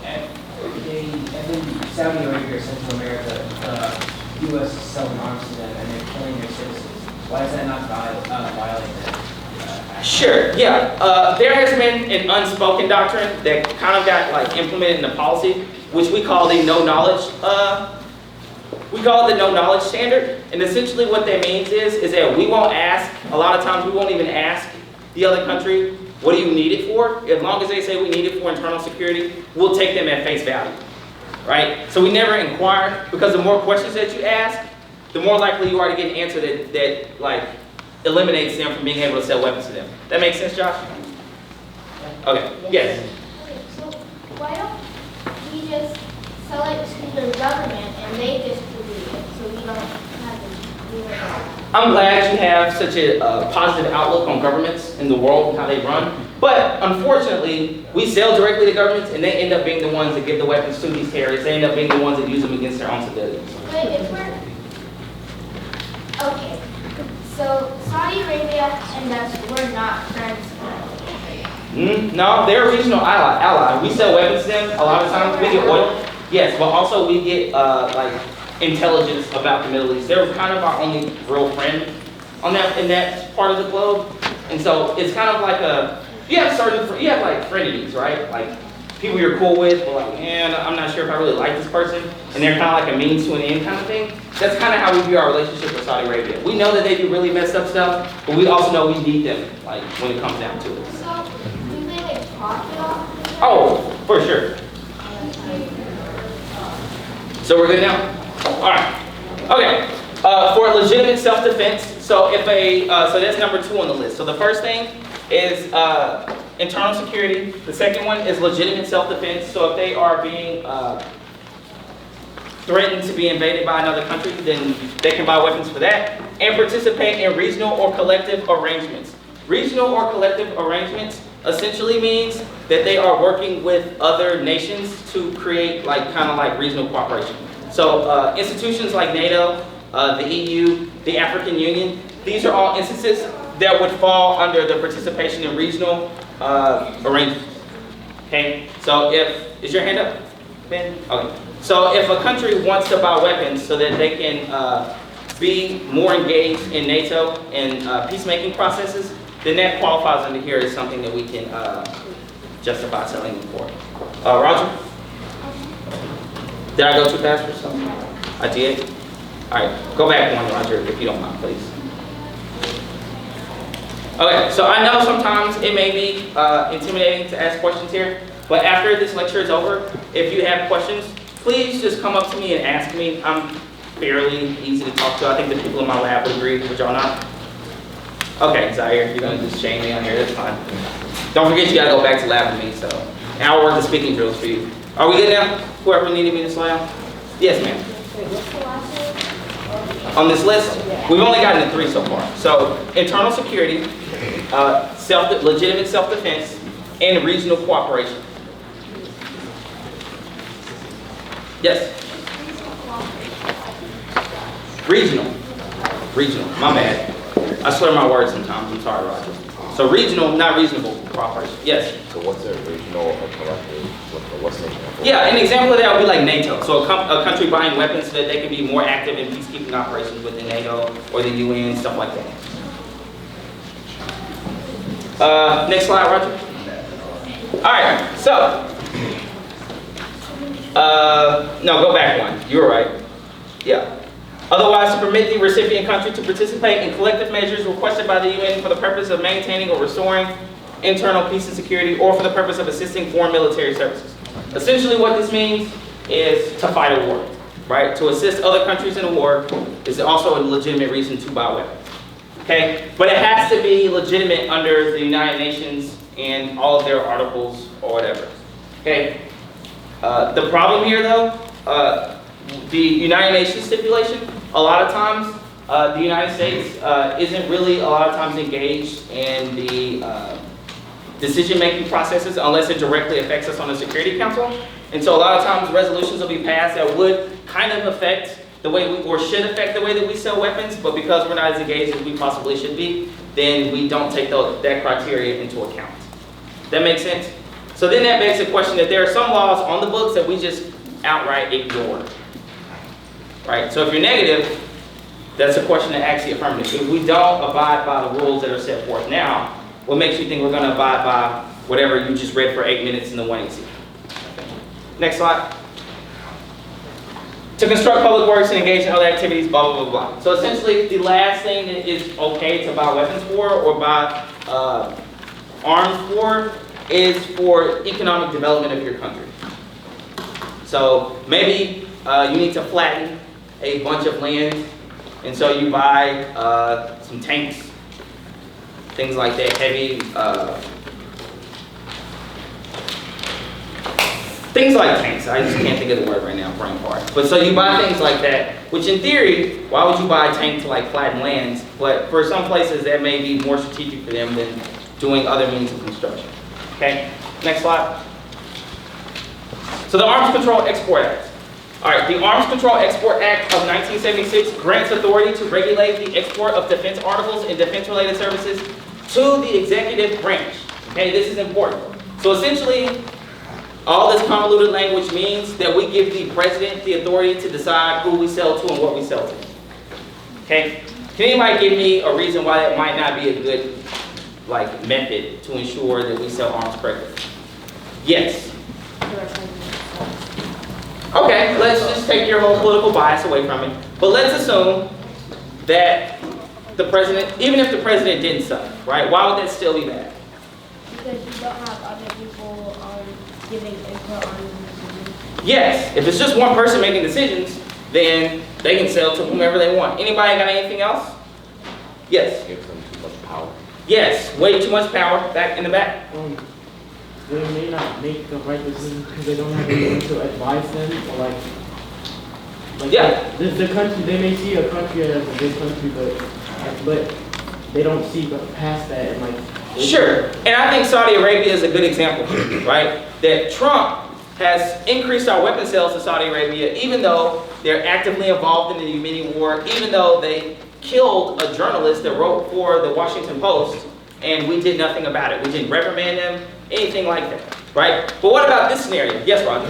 in Saudi Arabia or Central America, the U.S. is selling arms to them and they're killing their citizens. Why does that not violate that? Sure, yeah. There has been an unspoken doctrine that kind of got like implemented in the policy, which we call the no knowledge. We call it the no knowledge standard. And essentially what that means is that we won't ask. A lot of times we won't even ask the other country, what do you need it for? As long as they say we need it for internal security, we'll take them at face value, right? So we never inquire, because the more questions that you ask, the more likely you are to get an answer that like eliminates them from being able to sell weapons to them. That makes sense, Josh? Okay, yes. Okay, so why don't we just sell it to the government and they distribute it, so we don't have to deal with that? I'm glad you have such a positive outlook on governments in the world and how they run. But unfortunately, we sell directly to governments and they end up being the ones that give the weapons to these terrorists. They end up being the ones that use them against their own civilians. But if we're, okay, so Saudi Arabia and us, we're not friends. No, they're a regional ally. We sell weapons to them. A lot of times we get oil. Yes, but also we get like intelligence about the Middle East. They're kind of our only real friend in that part of the globe. And so it's kind of like you have like frenemies, right? Like people you're cool with, but like, man, I'm not sure if I really like this person. And they're kind of like a means to an end kind of thing. That's kind of how we view our relationship with Saudi Arabia. We know that they do really messed up stuff, but we also know we need them, like when it comes down to it. So do they like profit off of it? Oh, for sure. So we're good now? All right. Okay. For legitimate self-defense, so so that's number 2 on the list. So the first thing is internal security. The second one is legitimate self-defense. So if they are being threatened to be invaded by another country, then they can buy weapons for that. And participate in regional or collective arrangements. Regional or collective arrangements essentially means that they are working with other nations to create kind of regional cooperation. So institutions like NATO, the EU, the African Union, these are all instances that would fall under the participation in regional arrangements. Okay, so is your hand up, Ben? Okay. So if a country wants to buy weapons so that they can be more engaged in NATO and peacemaking processes, then that qualifies under here as something that we can justify selling them for. Roger? Did I go too fast for something? I did? All right, go back one, Roger, if you don't mind, please. Okay, so I know sometimes it may be intimidating to ask questions here, but after this lecture is over, if you have questions, please just come up to me and ask me. I'm fairly easy to talk to. I think the people in my lab would agree, would y'all not? Okay, Zaire, you're gonna just shame me on here, that's fine. Don't forget you gotta go back to lab with me, so. And I'll work the speaking drills for you. Are we good now? Whoever needed me to slow down? Yes, ma'am. What's the last one? On this list, we've only gotten to 3 so far. So, internal security, legitimate self-defense, and regional cooperation. Yes? Regional, my bad. I slur my words sometimes, I'm sorry, Roger. So regional, not reasonable cooperation. Yes? So what's a regional or collective? What's an example? Yeah, an example of that would be like NATO. So a country buying weapons so that they can be more active in peacekeeping operations within NATO or the UN, stuff like that. Next slide, Roger. All right, so. No, go back one. You were right. Yeah. Otherwise, to permit the recipient country to participate in collective measures requested by the UN for the purpose of maintaining or restoring internal peace and security, or for the purpose of assisting foreign military services. Essentially what this means is to fight a war, right? To assist other countries in a war is also a legitimate reason to buy weapons, okay? But it has to be legitimate under the United Nations and all of their articles or whatever, okay? The problem here though, the United Nations stipulation, a lot of times, the United States isn't really a lot of times engaged in the decision-making processes unless it directly affects us on the Security Council. And so a lot of times resolutions will be passed that would kind of affect the way or should affect the way that we sell weapons, but because we're not as engaged as we possibly should be, then we don't take that criteria into account. That makes sense? So then that begs the question that there are some laws on the books that we just outright ignore. Right? So if you're negative, That's a question to ask the affirmative. If we don't abide by the rules that are set forth now, what makes you think we're going to abide by whatever you just read for 8 minutes in the 1AC? Next slide. To construct public works and engage in other activities, blah, blah, blah, blah. So essentially, the last thing that is okay to buy weapons for or buy arms for is for economic development of your country. So maybe you need to flatten a bunch of land, and so you buy some tanks, things like that, heavy, things like tanks. I just can't think of the word right now, brain fart. But so you buy things like that, which in theory, why would you buy a tank to like flatten lands? But for some places, that may be more strategic for them than doing other means of construction. Okay, next slide. So the Arms Control Export Act. All right, the Arms Control Export Act of 1976 grants authority to regulate the export of defense articles and defense-related services to the executive branch. Okay, this is important. So essentially, all this convoluted language means that we give the president the authority to decide who we sell to and what we sell to. Okay? Can anybody give me a reason why that might not be a good method to ensure that we sell arms correctly? Yes. Okay, let's just take your whole political bias away from it. But let's assume that the president, even if the president didn't sell, right? Why would that still be bad? Because you don't have other people giving input on decisions. Yes, if it's just one person making decisions, then they can sell to whomever they want. Anybody got anything else? Yes. Give them too much power. Yes, way too much power. Back in the back. They may not make the right decision because they don't have anyone to advise them, or Yeah. the country, they may see a country as a big country, but they don't see past that and Sure, and I think Saudi Arabia is a good example, right? That Trump has increased our weapon sales to Saudi Arabia, even though they're actively involved in the Yemeni war, even though they killed a journalist that wrote for the Washington Post, and we did nothing about it. We didn't reprimand them, anything like that, right? But what about this scenario? Yes, Roger?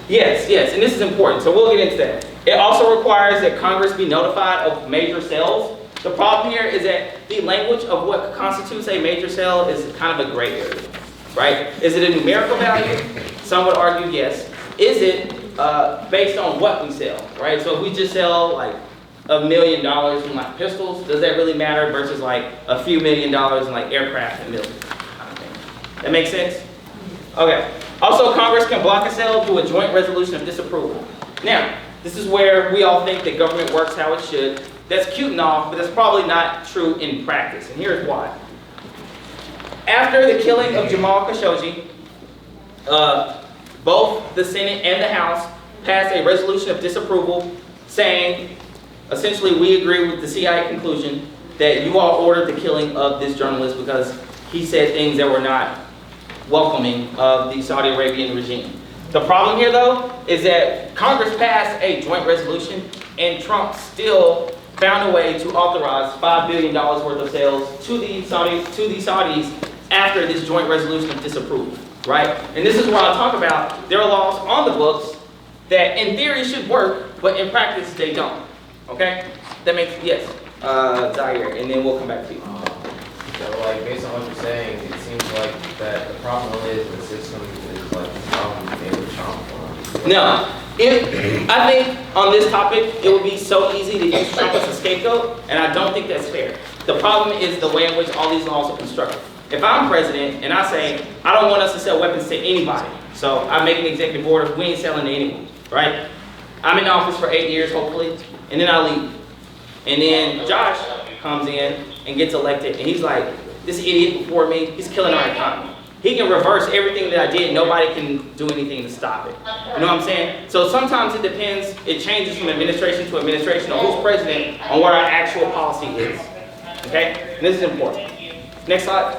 Yes, and this is important, so we'll get into that. It also requires that Congress be notified of major sales. The problem here is that the language of what constitutes a major sale is kind of a gray area, right? Is it a numerical value? Some would argue yes. Is it based on what we sell, right? So if we just sell like $1 million in pistols, does that really matter versus like a few $1 million in aircraft and military? That makes sense? Okay. Also, Congress can block a sale through a joint resolution of disapproval. Now, this is where we all think that government works how it should. That's cute and all, but that's probably not true in practice, and here's why. After the killing of Jamal Khashoggi, both the Senate and the House passed a resolution of disapproval saying, essentially, we agree with the CIA conclusion that you all ordered the killing of this journalist because he said things that were not welcoming of the Saudi Arabian regime. The problem here, though, is that Congress passed a joint resolution and Trump still found a way to authorize $5 billion worth of sales to the Saudis after this joint resolution of disapproval, right? And this is where I'll talk about there are laws on the books that in theory should work, but in practice they don't, okay? That makes, yes, Zaire, and then we'll come back to you. So based on what you're saying, it seems like that the problem is the system is maybe Trump. No. I think on this topic, it would be so easy to use Trump as a scapegoat, and I don't think that's fair. The problem is the way in which all these laws are constructed. If I'm president and I say, I don't want us to sell weapons to anybody, so I make an executive order, we ain't selling to anyone, right? I'm in office for 8 years, hopefully, and then I leave. And then Josh comes in and gets elected, and he's like, this idiot before me, he's killing our economy. He can reverse everything that I did. Nobody can do anything to stop it. You know what I'm saying? So sometimes it depends. It changes from administration to administration on who's president on what our actual policy is. Okay? And this is important. Next slide.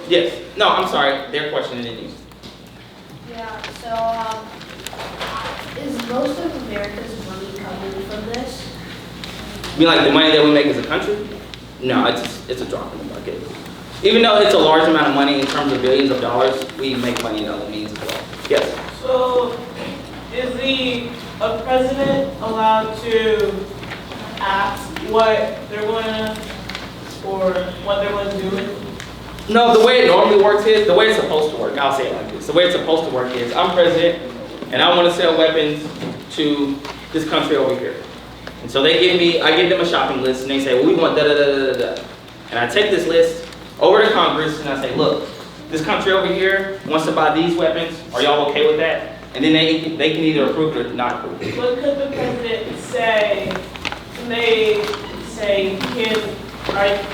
Yes. No, I'm sorry. Their question and then you. Yeah, so is most of America's money coming from this? You mean like the money that we make as a country? No, it's a drop in the bucket. Even though it's a large amount of money in terms of billions of dollars, we make money in other means as well. Yes? So, is the a president allowed to ask what they're gonna, or what they're gonna do? No, the way it normally works is, the way it's supposed to work, I'll say it like this. The way it's supposed to work is, I'm president, and I want to sell weapons to this country over here. And so I give them a shopping list, and they say, well, we want da-da-da-da-da-da. And I take this list over to Congress, and I say, look, this country over here wants to buy these weapons. Are y'all okay with that? And then they can either approve it or not approve it. What could the president say? Can they say,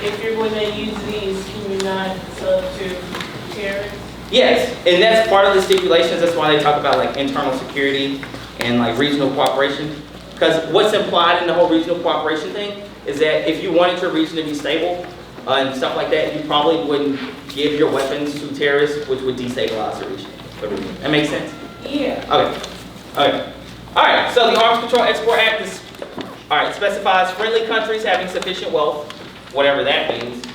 if you're going to use these, can you not sell it to terrorists? Yes, and that's part of the stipulations. That's why they talk about like internal security and like regional cooperation. Because what's implied in the whole regional cooperation thing is that if you wanted your region to be stable and stuff like that, you probably wouldn't give your weapons to terrorists, which would destabilize the region. That makes sense? Yeah. Okay. All right. So the Arms Control Export Act is, specifies friendly countries having sufficient wealth, whatever that means,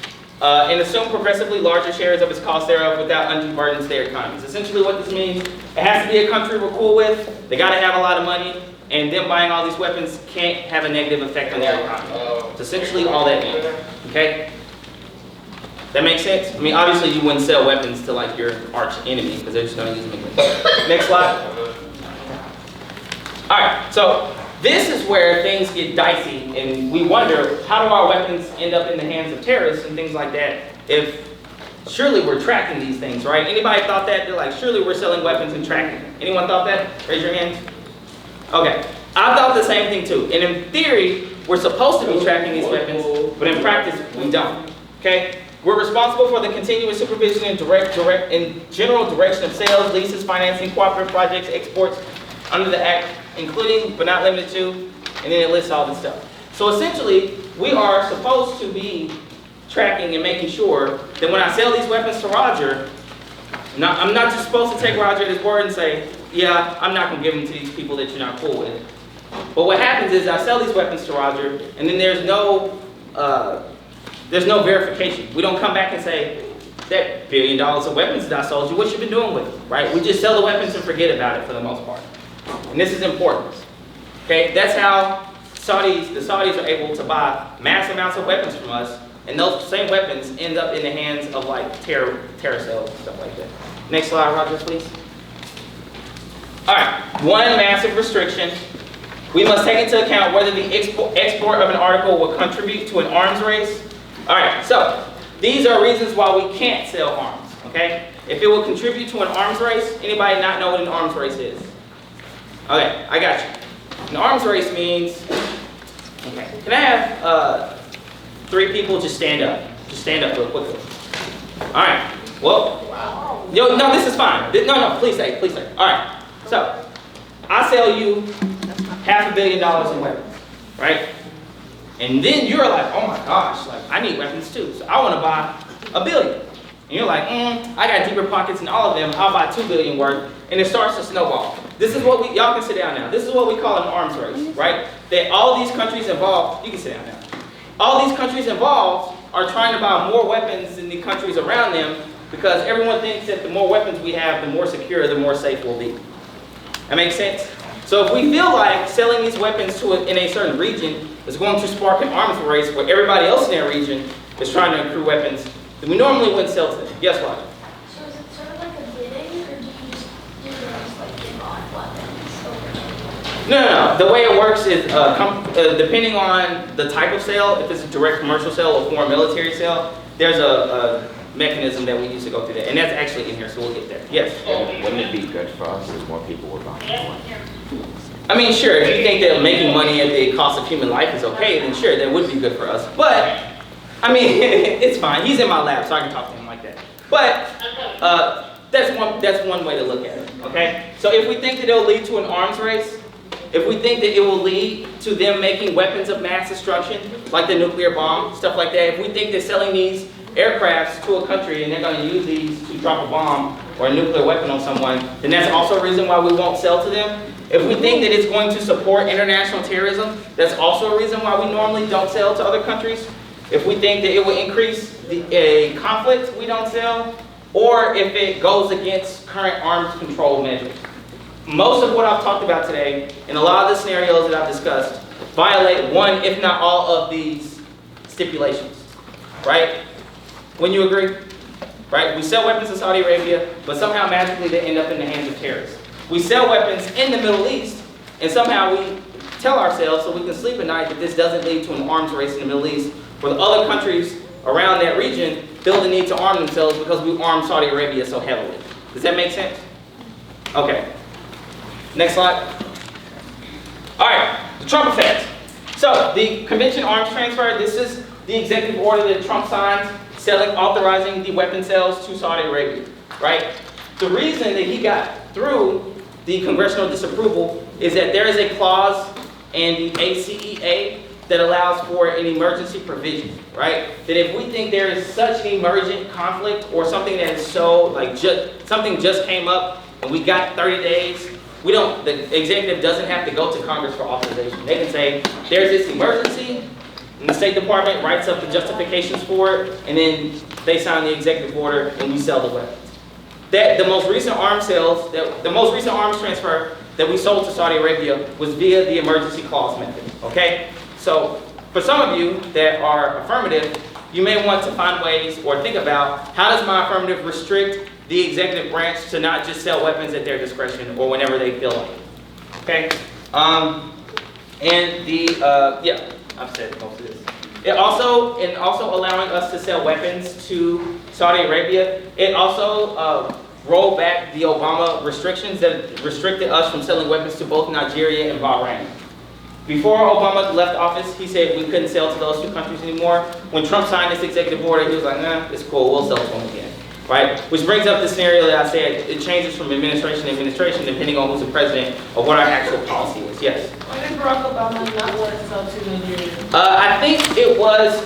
and assume progressively larger shares of its cost thereof without undue burdens to their economies. Essentially what this means, it has to be a country we're cool with, they gotta have a lot of money, and them buying all these weapons can't have a negative effect on their economy. It's essentially all that means, okay? That makes sense? I mean, obviously you wouldn't sell weapons to like your arch enemy, because they're just gonna use them anyway. Next slide. All right, so this is where things get dicey, and we wonder, how do our weapons end up in the hands of terrorists and things like that if surely we're tracking these things, right? Anybody thought that? They're like, surely we're selling weapons and tracking them. Anyone thought that? Raise your hands. Okay, I thought the same thing too. And in theory, we're supposed to be tracking these weapons, but in practice, we don't, okay? We're responsible for the continuous supervision and general direction of sales, leases, financing, cooperative projects, exports under the Act, including but not limited to, and then it lists all this stuff. So essentially, we are supposed to be tracking and making sure that when I sell these weapons to Roger, I'm not just supposed to take Roger at his word and say, yeah, I'm not going to give them to these people that you're not cool with. But what happens is I sell these weapons to Roger, and then there's no verification. We don't come back and say, that $1 billion of weapons that I sold you, what you been doing with them, right? We just sell the weapons and forget about it for the most part. And this is important, okay? That's how the Saudis are able to buy mass amounts of weapons from us, and those same weapons end up in the hands of like terror cells and stuff like that. Next slide, Roger, please. All right, one massive restriction. We must take into account whether the export of an article will contribute to an arms race. All right, so these are reasons why we can't sell arms, okay? If it will contribute to an arms race, anybody not know what an arms race is? Okay, I got you. An arms race means, okay, can I have 3 people just stand up? Just stand up real quickly. All right, well, no, this is fine. No, please stay. All right, so I sell you $500 million in weapons, right? And then you're like, oh my gosh, like I need weapons too. So I want to buy $1 billion. And you're like, I got deeper pockets in all of them. I'll buy $2 billion worth. And it starts to snowball. This is what y'all can sit down now. This is what we call an arms race, right? That all these countries involved, you can sit down now. All these countries involved are trying to buy more weapons than the countries around them because everyone thinks that the more weapons we have, the more secure, the more safe we'll be. That makes sense? So if we feel like selling these weapons in a certain region is going to spark an arms race where everybody else in that region is trying to accrue weapons, then we normally wouldn't sell to them. Yes, Roger? So is it sort of like a bidding, or do you just like give on weapons over time? No. The way it works is depending on the type of sale, if it's a direct commercial sale or foreign military sale, there's a mechanism that we use to go through that. And that's actually in here, so we'll get there. Yes? Wouldn't it be good for us if more people were buying? I mean, sure, if you think that making money at the cost of human life is okay, then sure, that would be good for us. But, I mean, it's fine. He's in my lab, so I can talk to him like that. But, that's one way to look at it, okay? So if we think that it'll lead to an arms race, if we think that it will lead to them making weapons of mass destruction, like the nuclear bomb, stuff like that, if we think that selling these aircrafts to a country and they're going to use these to drop a bomb or a nuclear weapon on someone, then that's also a reason why we won't sell to them. If we think that it's going to support international terrorism, that's also a reason why we normally don't sell to other countries. If we think that it will increase a conflict, we don't sell. Or if it goes against current arms control measures. most of what I've talked about today, and a lot of the scenarios that I've discussed, violate one, if not all of these stipulations, right? Wouldn't you agree? Right? We sell weapons to Saudi Arabia, but somehow magically they end up in the hands of terrorists. We sell weapons in the Middle East, and somehow we tell ourselves so we can sleep at night that this doesn't lead to an arms race in the Middle East, where the other countries around that region feel the need to arm themselves because we arm Saudi Arabia so heavily. Does that make sense? Okay. Next slide. All right, the Trump effect. So the Convention Arms Transfer, this is the executive order that Trump signed, authorizing the weapon sales to Saudi Arabia, right? The reason that he got through the congressional disapproval is that there is a clause in the ACEA that allows for an emergency provision, right? That if we think there is such an emergent conflict or something that is so, like, something just came up and we got 30 days, the executive doesn't have to go to Congress for authorization. They can say, there's this emergency, and the State Department writes up the justifications for it, and then they sign the executive order and we sell the weapons. The most recent arms transfer that we sold to Saudi Arabia was via the emergency clause method, okay? So for some of you that are affirmative, you may want to find ways or think about, how does my affirmative restrict the executive branch to not just sell weapons at their discretion or whenever they feel like it, okay? I've said most of this. And also allowing us to sell weapons to Saudi Arabia, it also rolled back the Obama restrictions that restricted us from selling weapons to both Nigeria and Bahrain. Before Obama left office, he said we couldn't sell to those two countries anymore. When Trump signed this executive order, he was like, nah, it's cool, we'll sell to them again, right? Which brings up the scenario that I said, it changes from administration to administration depending on who's the president or what our actual policy is. Yes? Why did Barack Obama not want to sell to Nigeria? I think it was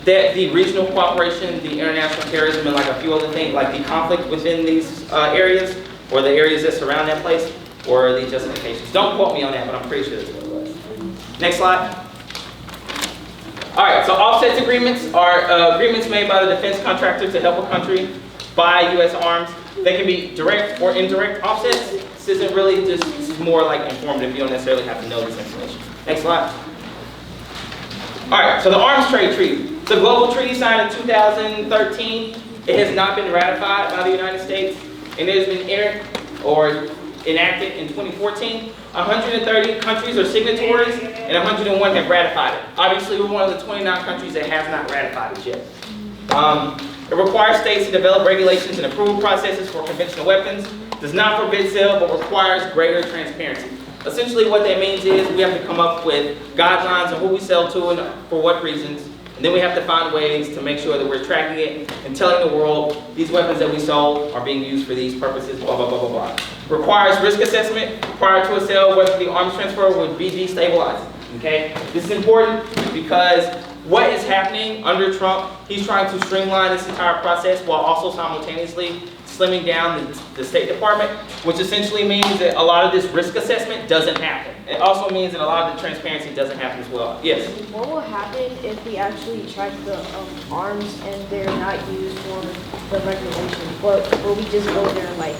that the regional cooperation, the international terrorism, and like a few other things, like the conflict within these areas, or the areas that surround that place, or the justifications. Don't quote me on that, but I'm pretty sure that's what it was. Next slide. All right, so offsets agreements are agreements made by the defense contractor to help a country buy U.S. arms. They can be direct or indirect offsets. This isn't really just, this is more like informative. You don't necessarily have to know this information. Next slide. All right, so the Arms Trade Treaty. It's a global treaty signed in 2013. It has not been ratified by the United States, and it has been enacted in 2014. 130 countries are signatories, and 101 have ratified it. Obviously, we're one of the 29 countries that has not ratified it yet. It requires states to develop regulations and approval processes for conventional weapons. Does not forbid sale, but requires greater transparency. Essentially, what that means is we have to come up with guidelines on who we sell to and for what reasons. And then we have to find ways to make sure that we're tracking it and telling the world these weapons that we sold are being used for these purposes, blah, blah, blah, blah, blah. Requires risk assessment prior to a sale, whether the arms transfer would be destabilizing, okay? This is important because what is happening under Trump, he's trying to streamline this entire process while also simultaneously slimming down the State Department, which essentially means that a lot of this risk assessment doesn't happen. It also means that a lot of the transparency doesn't happen as well. Yes? What will happen if we actually track the arms and they're not used for the regulations? Will we just go there and like...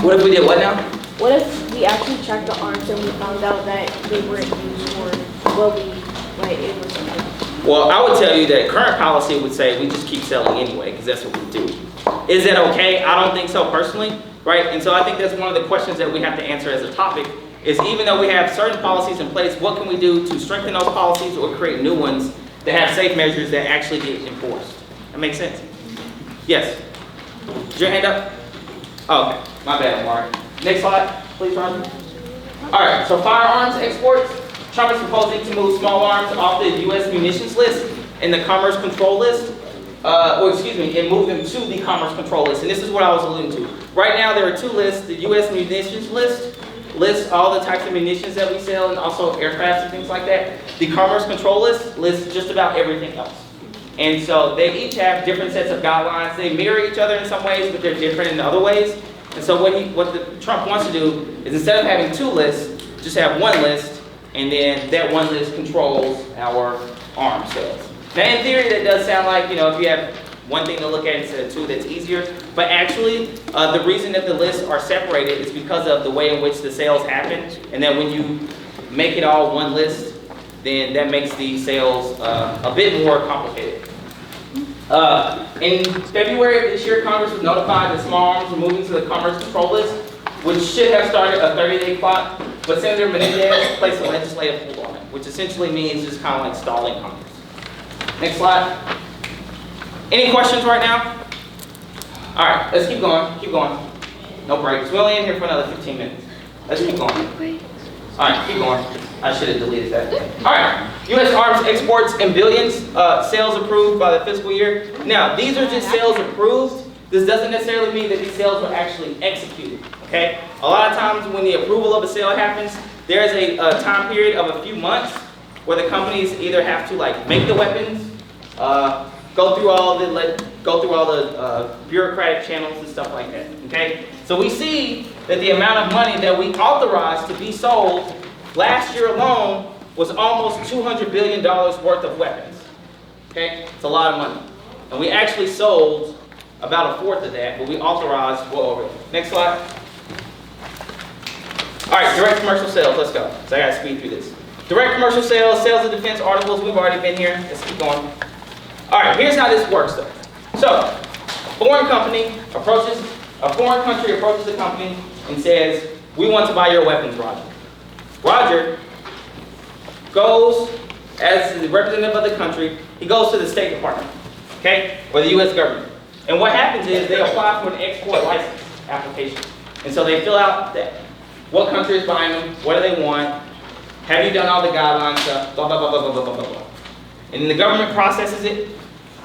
What if we did what now? What if we actually tracked the arms and we found out that they weren't used for what we like it was something? Well, I would tell you that current policy would say we just keep selling anyway, because that's what we do. Is that okay? I don't think so personally, right? And so I think that's one of the questions that we have to answer as a topic, is even though we have certain policies in place, what can we do to strengthen those policies or create new ones that have safe measures that actually get enforced? That makes sense? Yes? Is your hand up? Oh, okay. My bad, Mark. Next slide, please, Roger. All right, so firearms exports. Trump is proposing to move small arms off the U.S. munitions list and the commerce control list, and move them to the commerce control list. And this is what I was alluding to. Right now, there are two lists. The U.S. munitions list lists all the types of munitions that we sell and also aircraft and things like that. The commerce control list lists just about everything else. And so they each have different sets of guidelines. They mirror each other in some ways, but they're different in other ways. And so what Trump wants to do is, instead of having two lists, just have one list, and then that one list controls our arms sales. Now, in theory, that does sound like, if you have one thing to look at instead of two that's easier. But actually, the reason that the lists are separated is because of the way in which the sales happen. And then when you make it all one list, then that makes the sales a bit more complicated. In February of this year, Congress was notified that small arms were moving to the Commerce Control List, which should have started a 30-day clock, but Senator Menendez placed a legislative hold on it, which essentially means just kind of like stalling Congress. Next slide. Any questions right now? All right, let's keep going, keep going. No breaks. We're only in here for another 15 minutes. Let's keep going. All right, keep going. I should have deleted that. All right, U.S. arms exports in billions, sales approved by the fiscal year. Now, these are just sales approved. This doesn't necessarily mean that these sales were actually executed, okay? A lot of times when the approval of a sale happens, there's a time period of a few months where the companies either have to like make the weapons, go through all the bureaucratic channels and stuff like that, okay? So we see that the amount of money that we authorized to be sold last year alone was almost $200 billion worth of weapons, okay? It's a lot of money. And we actually sold about a fourth of that, but we authorized well over it. Next slide. All right, direct commercial sales, let's go. So I gotta speed through this. Direct commercial sales, sales of defense articles, we've already been here. Let's keep going. All right, here's how this works though. So, a foreign country approaches a company and says, we want to buy your weapons, Roger. Roger goes, as the representative of the country, he goes to the State Department, okay, or the U.S. government. And what happens is they apply for an export license application. And so they fill out that. What country is buying them? What do they want? Have you done all the guidelines stuff? Blah, blah, blah, blah, blah, blah, blah, blah. And then the government processes it.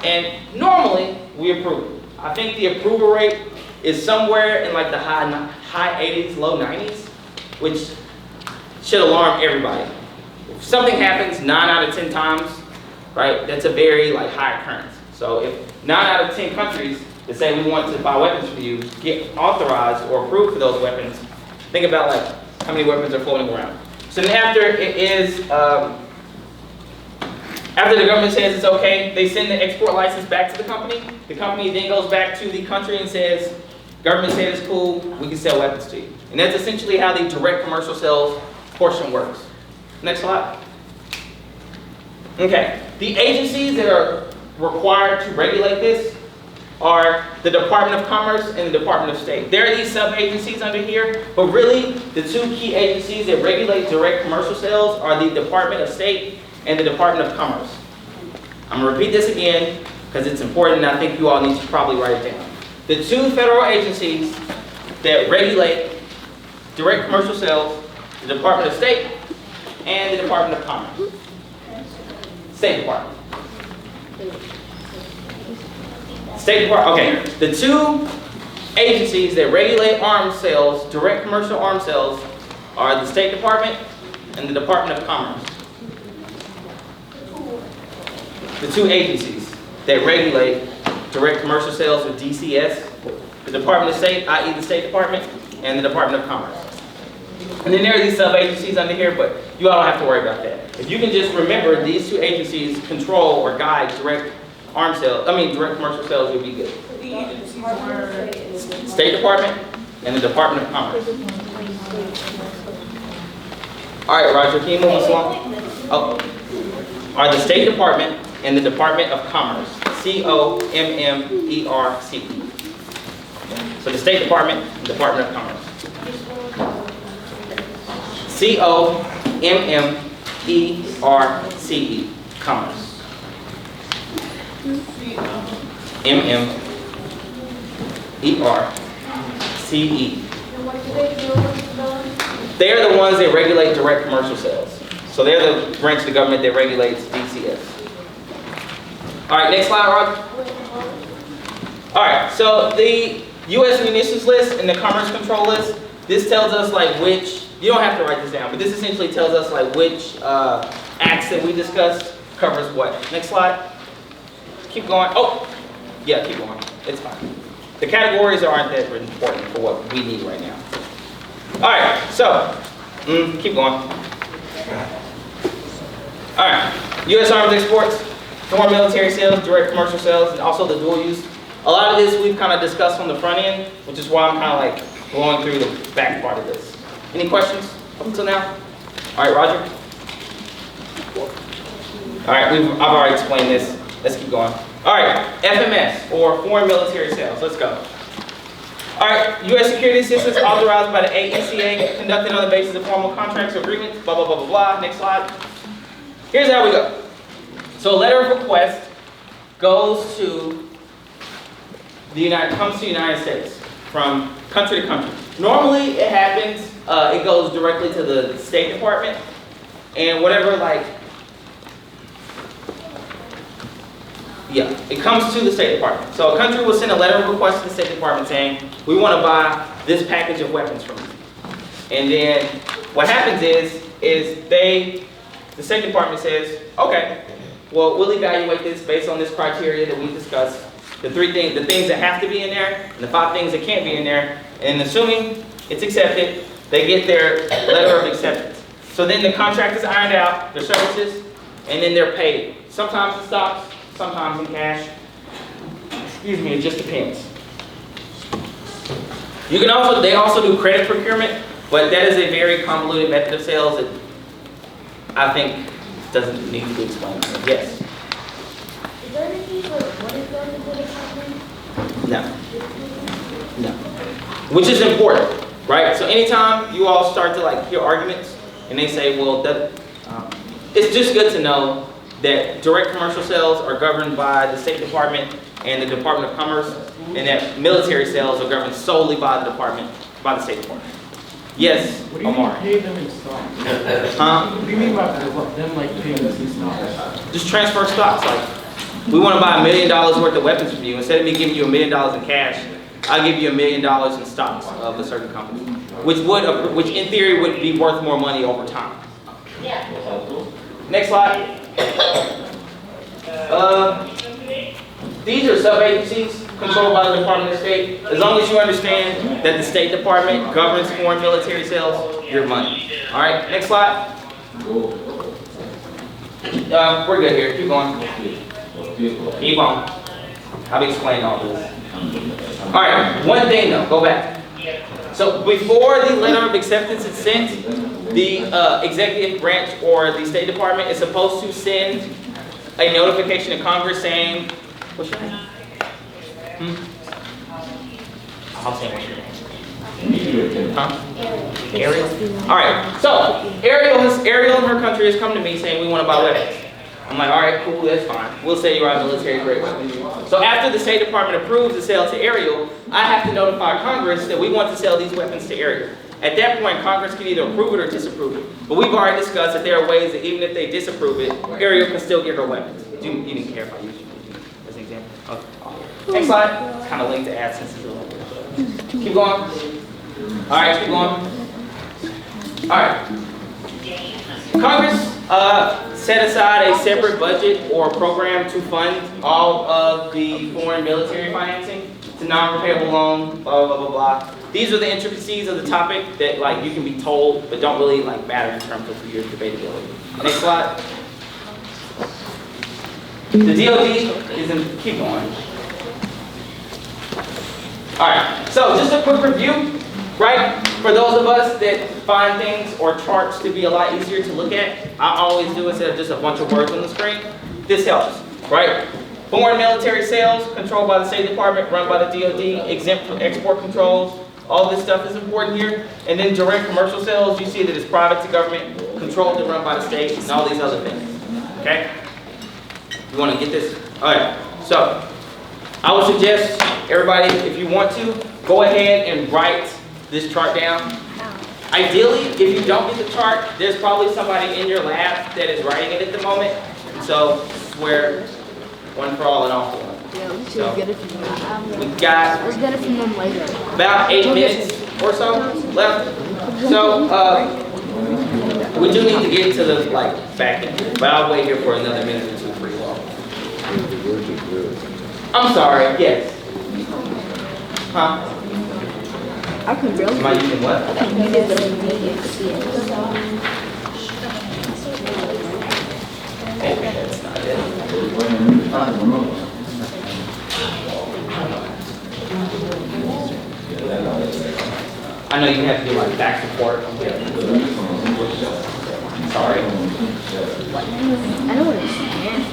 And normally, we approve it. I think the approval rate is somewhere in like the high 80s, low 90s, which should alarm everybody. If something happens 9 out of 10 times, right, that's a very like high occurrence. So if 9 out of 10 countries that say we want to buy weapons for you get authorized or approved for those weapons, think about like how many weapons are floating around. So then after it is, after the government says it's okay, they send the export license back to the company. The company then goes back to the country and says, government said it's cool, we can sell weapons to you. And that's essentially how the direct commercial sales portion works. Next slide. Okay, the agencies that are required to regulate this are the Department of Commerce and the Department of State. There are these sub-agencies under here, but really the two key agencies that regulate direct commercial sales are the Department of State and the Department of Commerce. I'm going to repeat this again because it's important and I think you all need to probably write it down. The two federal agencies that regulate direct commercial sales, the Department of State and the Department of Commerce. State Department. State Department, okay. The two agencies that regulate arms sales, direct commercial arms sales, are the State Department and the Department of Commerce. The two agencies that regulate direct commercial sales are DCS, the Department of State, i.e. the State Department, and the Department of Commerce. And then there are these sub-agencies under here, but you all don't have to worry about that. If you can just remember these two agencies control or guide direct direct commercial sales, you'll be good. The agencies were. State Department and the Department of Commerce. All right, Roger, can you move us along? Oh, are the State Department and the Department of Commerce. C-O-M-M-E-R-C. So the State Department and Department of Commerce. C-O-M-M-E-R-C-E. Commerce. M-M-E-R-C-E. They're the ones that regulate direct commercial sales. So they're the branch of the government that regulates DCS. All right, next slide, Roger. All right, so the U.S. munitions list and the commerce control list, this tells us like which, you don't have to write this down, but this essentially tells us like which acts that we discussed covers what. Next slide. Keep going. Oh, yeah, keep going. It's fine. The categories aren't that important for what we need right now. All right, so, keep going. All right, U.S. arms exports. foreign military sales, direct commercial sales, and also the dual use. A lot of this we've kind of discussed on the front end, which is why I'm kind of like going through the back part of this. Any questions up until now? All right, Roger? All right, I've already explained this. Let's keep going. All right, FMS, or foreign military sales. Let's go. All right, U.S. security assistance authorized by the AECA, conducted on the basis of formal contracts or agreements, blah, blah, blah, blah, blah. Next slide. Here's how we go. So a letter of request goes to comes to the United States from country to country. Normally it happens, it goes directly to the State Department, and whatever it comes to the State Department. So a country will send a letter of request to the State Department saying, we want to buy this package of weapons from you. And then what happens is the State Department says, okay, well, we'll evaluate this based on this criteria that we discussed. The things that have to be in there, and the 5 things that can't be in there. And assuming it's accepted, they get their letter of acceptance. So then the contract is ironed out, their services, and then they're paid. Sometimes in stocks, sometimes in cash. Excuse me, it just depends. They also do credit procurement, but that is a very convoluted method of sales that I think doesn't need to be explained. Yes? Is there any fee for what is going into the company? No. Which is important, right? So anytime you all start to hear arguments and they say, well, it's just good to know that direct commercial sales are governed by the State Department and the Department of Commerce, and that military sales are governed solely by the State Department. Yes, What do you mean Omar? pay them in stocks? Huh? What do you mean by them paying us in stocks? Just transfer stocks. We want to buy $1 million worth of weapons from you. Instead of me giving you $1 million in cash, I'll give you $1 million in stocks of a certain company, which in theory would be worth more money over time. Next slide. These are sub-agencies controlled by the Department of State. As long as you understand that the State Department governs foreign military sales, your money. All right, next slide. We're good here. Keep going. Keep on. I'll be explaining all this. All right, one thing though, go back. So before the letter of acceptance is sent, the executive branch or the State Department is supposed to send a notification to Congress saying, what's your name? I'll say what's your name. Huh? Ariel? All right, so Ariel in her country has come to me saying we want to buy weapons. I'm like, all right, cool, that's fine. We'll sell you our military grade weapons. So after the State Department approves the sale to Ariel, I have to notify Congress that we want to sell these weapons to Ariel. At that point, Congress can either approve it or disapprove it. But we've already discussed that there are ways that even if they disapprove it, Ariel can still get her weapons. You didn't care if I used you as an example. Okay. Next slide. It's kind of linked to AdSense. Keep going. All right, keep going. All right. Congress set aside a separate budget or program to fund all of the foreign military financing. It's a non-repayable loan, blah, blah, blah, blah. These are the intricacies of the topic that you can be told, but don't really matter in terms of your debatability. Next slide. The DOD is in, keep going. All right, so just a quick review, right? For those of us that find things or charts to be a lot easier to look at, I always do instead of just a bunch of words on the screen. This helps, right? Foreign military sales controlled by the State Department, run by the DOD, exempt from export controls. All this stuff is important here. And then direct commercial sales, you see that it's private to government, controlled and run by the state, and all these other things. Okay? You want to get this? All right. So, I would suggest everybody, if you want to, go ahead and write this chart down. Ideally, if you don't get the chart, there's probably somebody in your lab that is writing it at the moment. So, swear one for all and all for one. Yeah, we should So, get it from them. We've got Let's get it from them later. about 8 minutes or so left. So, we do need to get to the back end, but I'll wait here for another minute or two for you all. I'm sorry, yes. Huh? I could really. Am I using what? Okay, that's not it. I know you have to do like back support. Sorry. I don't understand.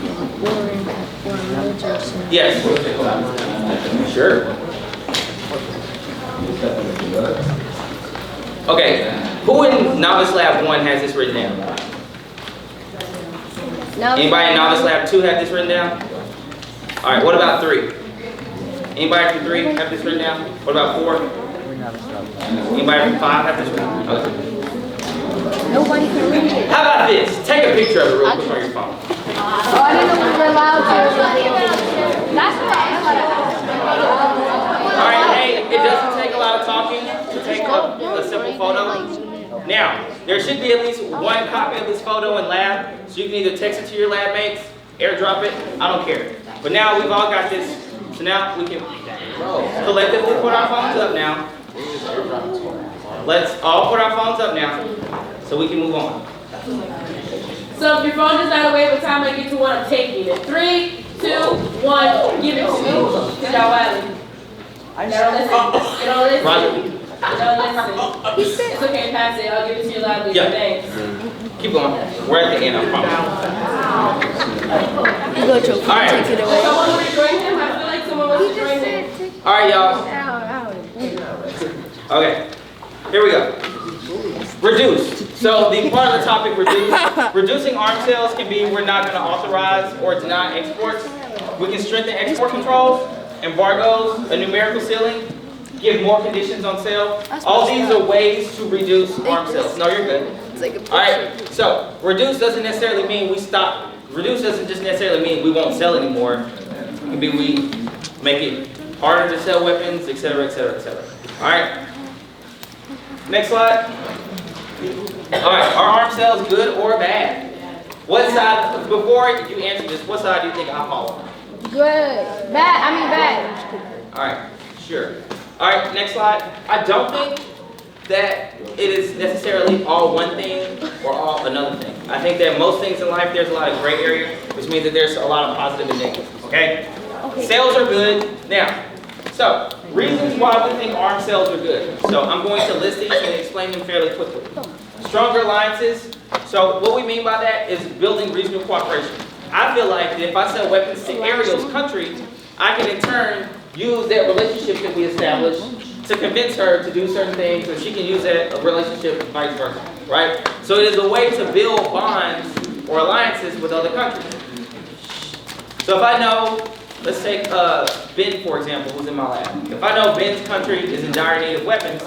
Or military service. Yes. Sure. Okay. Who in Novice Lab 1 has this written down? No. Anybody in Novice Lab 2 have this written down? All right. What about 3? Anybody from 3 have this written down? What about 4? Anybody from 5 have this written down? Okay. Nobody can read it. How about this? Take a picture of it real quick on your phone. Oh, I didn't know we were allowed to. That's what All right, hey, it doesn't take a lot of talking to take a simple photo. Now, there should be at least one copy of this photo in lab, so you can either text it to your lab mates, airdrop it, I don't care. But now we've all got this, so now we can collectively put our phones up now. Let's all put our phones up now, so we can move on. So if your phone is not away by the time I get to one, I'm taking it. 3, 2, 1, give it to me. Sit down, Wiley. They don't listen. They don't listen. Roger. They don't listen. It's okay, pass it. I'll give it to you loudly. Yeah. Thanks. Keep going. We're at the end, I promise. All right. Someone will rejoin him. I feel like someone will rejoin him. All right, y'all. Okay. Here we go. Reduce. So the part of the topic, reducing arms sales can be we're not going to authorize or deny exports. We can strengthen export controls, embargoes, a numerical ceiling, give more conditions on sale. All these are ways to reduce arms sales. No, you're good. All right. So reduce doesn't necessarily mean we stop. Reduce doesn't just necessarily mean we won't sell anymore. It can be we make it harder to sell weapons, etc., etc., etc. All right. Next slide. All right, are arms sales good or bad? What side, before you answer this, what side do you think I follow? Good. Bad. All right, sure. All right, next slide. I don't think that it is necessarily all one thing or all another thing. I think that most things in life, there's a lot of gray area, which means that there's a lot of positive and negative, okay? Sales are good. Now, so, reasons why we think arms sales are good. So I'm going to list these and explain them fairly quickly. Stronger alliances. So what we mean by that is building regional cooperation. I feel like that if I sell weapons to Ariel's country, I can in turn use that relationship that we established to convince her to do certain things, or she can use that relationship and vice versa, right? So it is a way to build bonds or alliances with other countries. So if I know, let's take Ben, for example, who's in my lab. If I know Ben's country is in dire need of weapons,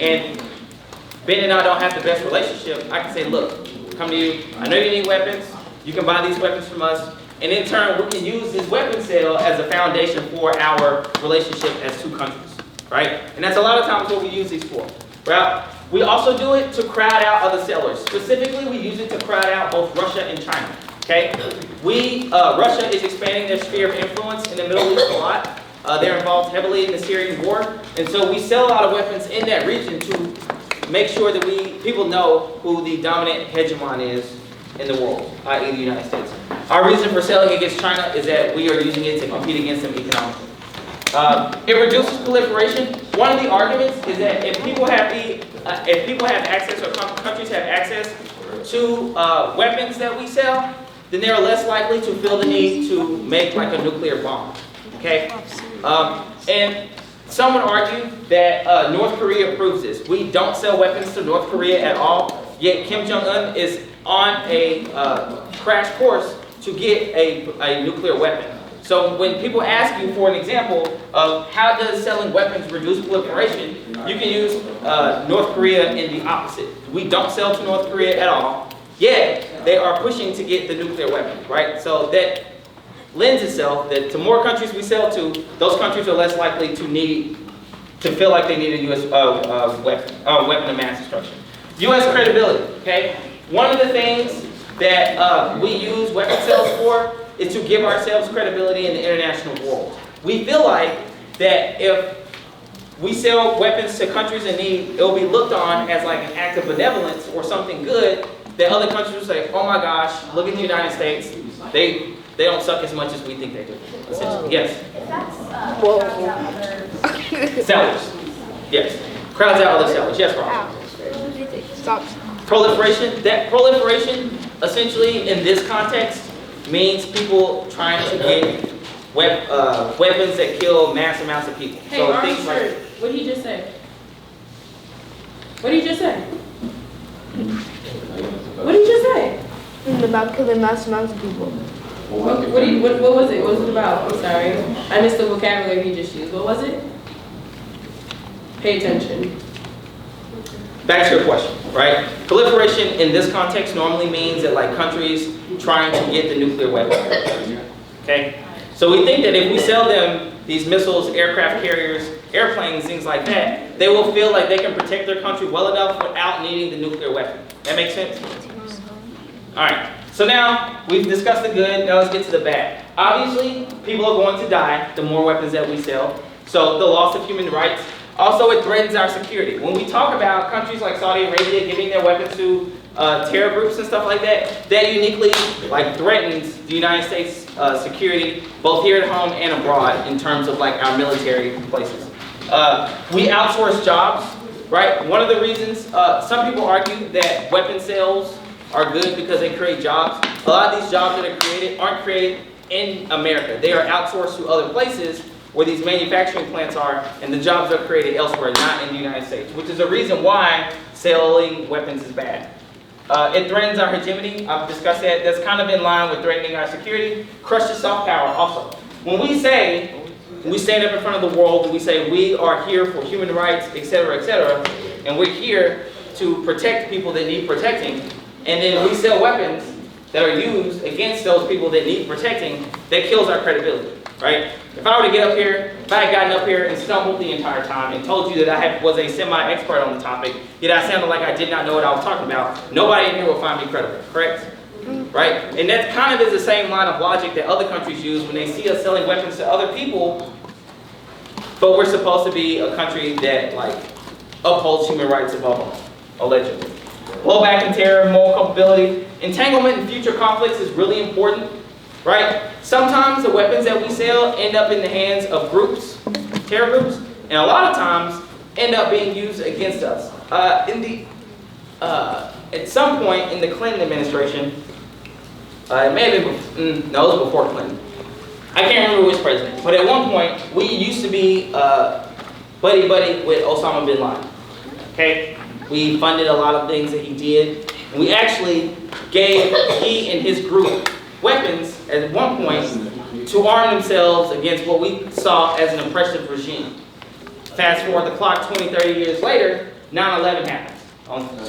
and Ben and I don't have the best relationship, I can say, look, come to you, I know you need weapons, you can buy these weapons from us, and in turn, we can use this weapon sale as a foundation for our relationship as two countries, right? And that's a lot of times what we use these for, right? We also do it to crowd out other sellers. Specifically, we use it to crowd out both Russia and China. Okay, Russia is expanding their sphere of influence in the Middle East a lot. They're involved heavily in the Syrian war, and so we sell a lot of weapons in that region to make sure that people know who the dominant hegemon is in the world, i.e. the United States. Our reason for selling against China is that we are using it to compete against them economically. It reduces proliferation. One of the arguments is that if people have access, or countries have access to weapons that we sell, then they're less likely to feel the need to make like a nuclear bomb, okay? And some would argue that North Korea proves this. We don't sell weapons to North Korea at all, yet Kim Jong-un is on a crash course to get a nuclear weapon. So when people ask you for an example of how does selling weapons reduce proliferation, you can use North Korea in the opposite. We don't sell to North Korea at all. Yet, they are pushing to get the nuclear weapon, right? So that lends itself that to more countries we sell to, those countries are less likely to feel like they need a U.S. weapon of mass destruction. U.S. credibility, okay? One of the things that we use weapon sales for is to give ourselves credibility in the international world. We feel like that if we sell weapons to countries in need, it will be looked on as like an act of benevolence or something good, that other countries will say, oh my gosh, look at the United States. They they don't suck as much as we think they do. Essentially, yes. If that's, crowds out other Sellers. Yes. Crowds out other sellers. Yes, Rob. Stop. Proliferation. That proliferation, essentially, in this context, means people trying to get weapons that kill mass amounts of people. Hey, So orange things like shirt, what did he just say? What did he just say? What did he just say? About killing mass amounts of people. What was it? What was it about? I'm sorry. I missed the vocabulary he just used. What was it? Pay attention. back to your question, right? Proliferation in this context normally means that like countries trying to get the nuclear weapon. Okay? So we think that if we sell them these missiles, aircraft carriers, airplanes, things like that, they will feel like they can protect their country well enough without needing the nuclear weapon. That makes sense? All right. So now we've discussed the good, now let's get to the bad. Obviously, people are going to die the more weapons that we sell. So the loss of human rights. Also, it threatens our security. When we talk about countries like Saudi Arabia giving their weapons to terror groups and stuff like that, that uniquely like threatens the United States security, both here at home and abroad, in terms of like our military places. We outsource jobs, right? One of the reasons, some people argue that weapon sales are good because they create jobs. A lot of these jobs that are created aren't created in America. They are outsourced to other places where these manufacturing plants are, and the jobs are created elsewhere, not in the United States, which is the reason why selling weapons is bad. It threatens our hegemony. I've discussed that. That's kind of in line with threatening our security. Crushes soft power also. When we stand up in front of the world and we say we are here for human rights, etc., and we're here to protect people that need protecting, and then we sell weapons that are used against those people that need protecting, that kills our credibility, right? If I were to get up here, if I had gotten up here and stumbled the entire time and told you that I was a semi-expert on the topic, yet I sounded like I did not know what I was talking about, nobody in here will find me credible, correct? Right? And that kind of is the same line of logic that other countries use when they see us selling weapons to other people, but we're supposed to be a country that like upholds human rights above all, allegedly. Blowback and terror, moral culpability. Entanglement in future conflicts is really important, right? Sometimes the weapons that we sell end up in the hands of groups, terror groups, and a lot of times end up being used against us. At some point in the Clinton administration, it may have been, no, it was before Clinton. I can't remember which president, but at one point, we used to be buddy-buddy with Osama bin Laden, okay? We funded a lot of things that he did, and we actually gave he and his group weapons at one point to arm themselves against what we saw as an oppressive regime. Fast forward the clock 20, 30 years later, 9/11 happens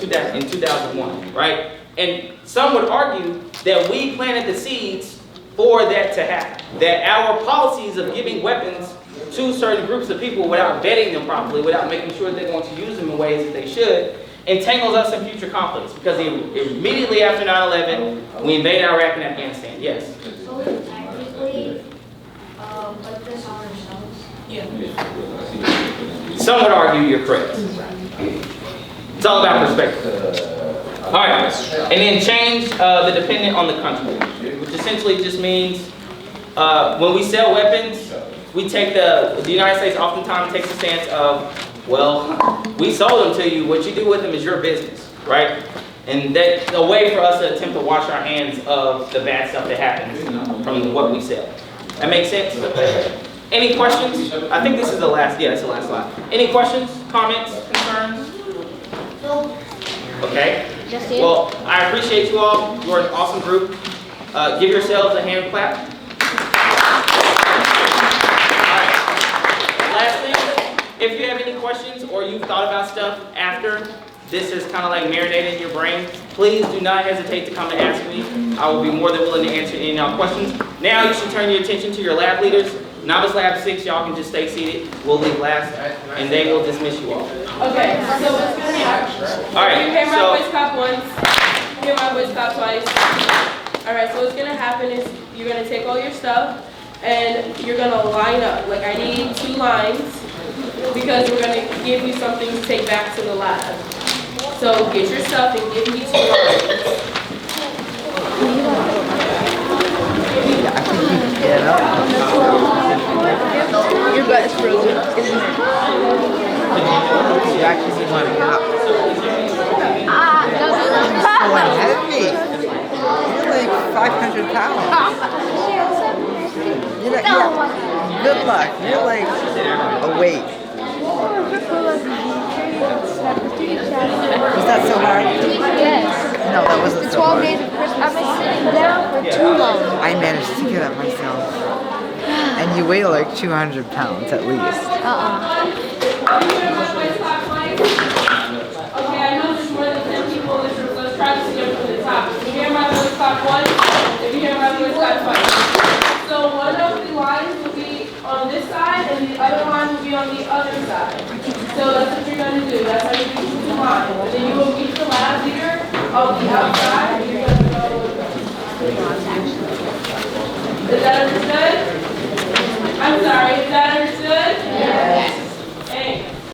in 2001, right? And some would argue that we planted the seeds for that to happen. That our policies of giving weapons to certain groups of people without vetting them properly, without making sure they're going to use them in ways that they should, entangles us in future conflicts. Because immediately after 9/11, we invade Iraq and Afghanistan. Yes? So we technically put this on ourselves? Yeah. Some would argue you're correct. It's all about perspective. All right, and then change the dependent on the country, which essentially just means when we sell weapons, we take the United States oftentimes takes a stance of, well, we sold them to you, what you do with them is your business, right? And that's a way for us to attempt to wash our hands of the bad stuff that happens from what we sell. That makes sense? Any questions? I think this is the last, yeah, it's the last slide. Any questions, comments, concerns? No. Okay. Well, I appreciate you all. You're an awesome group. Give yourselves a hand clap. All right. Last thing, if you have any questions or you've thought about stuff after this is kind of like marinated in your brain, please do not hesitate to come and ask me. I will be more than willing to answer any of your questions. Now you should turn your attention to your lab leaders. Novice Lab 6, y'all can just stay seated. We'll leave last, and they will dismiss you all. Okay, so what's gonna happen? All right, You hear my so voice clap once, you hear my voice clap twice. All right, so what's gonna happen is you're gonna take all your stuff and you're gonna line up. Like I need 2 lines because we're gonna give you something to take back to the lab. So get your stuff and give me 2 lines. Your butt is frozen, isn't it? You actually see one pop. So heavy. You're like 500 pounds. You're like, yeah. Good luck. You're like a weight. Was that so hard? Yes. No, that wasn't The so 12 hard. days of Christmas. I've been sitting down for too long. I managed to get up myself. And you weigh like 200 pounds at least. Okay, I know there's more than 10 people in this room, so let's try to see them from the top. If you hear my voice, clap once. If you hear my voice, clap twice. So one of the lines will be on this side, and the other line will be on the other side. So that's what you're going to do. That's how you do two lines. And then you will reach the last leader of the outside, and you're going to go. Is that understood? I'm sorry, is that understood? Yes.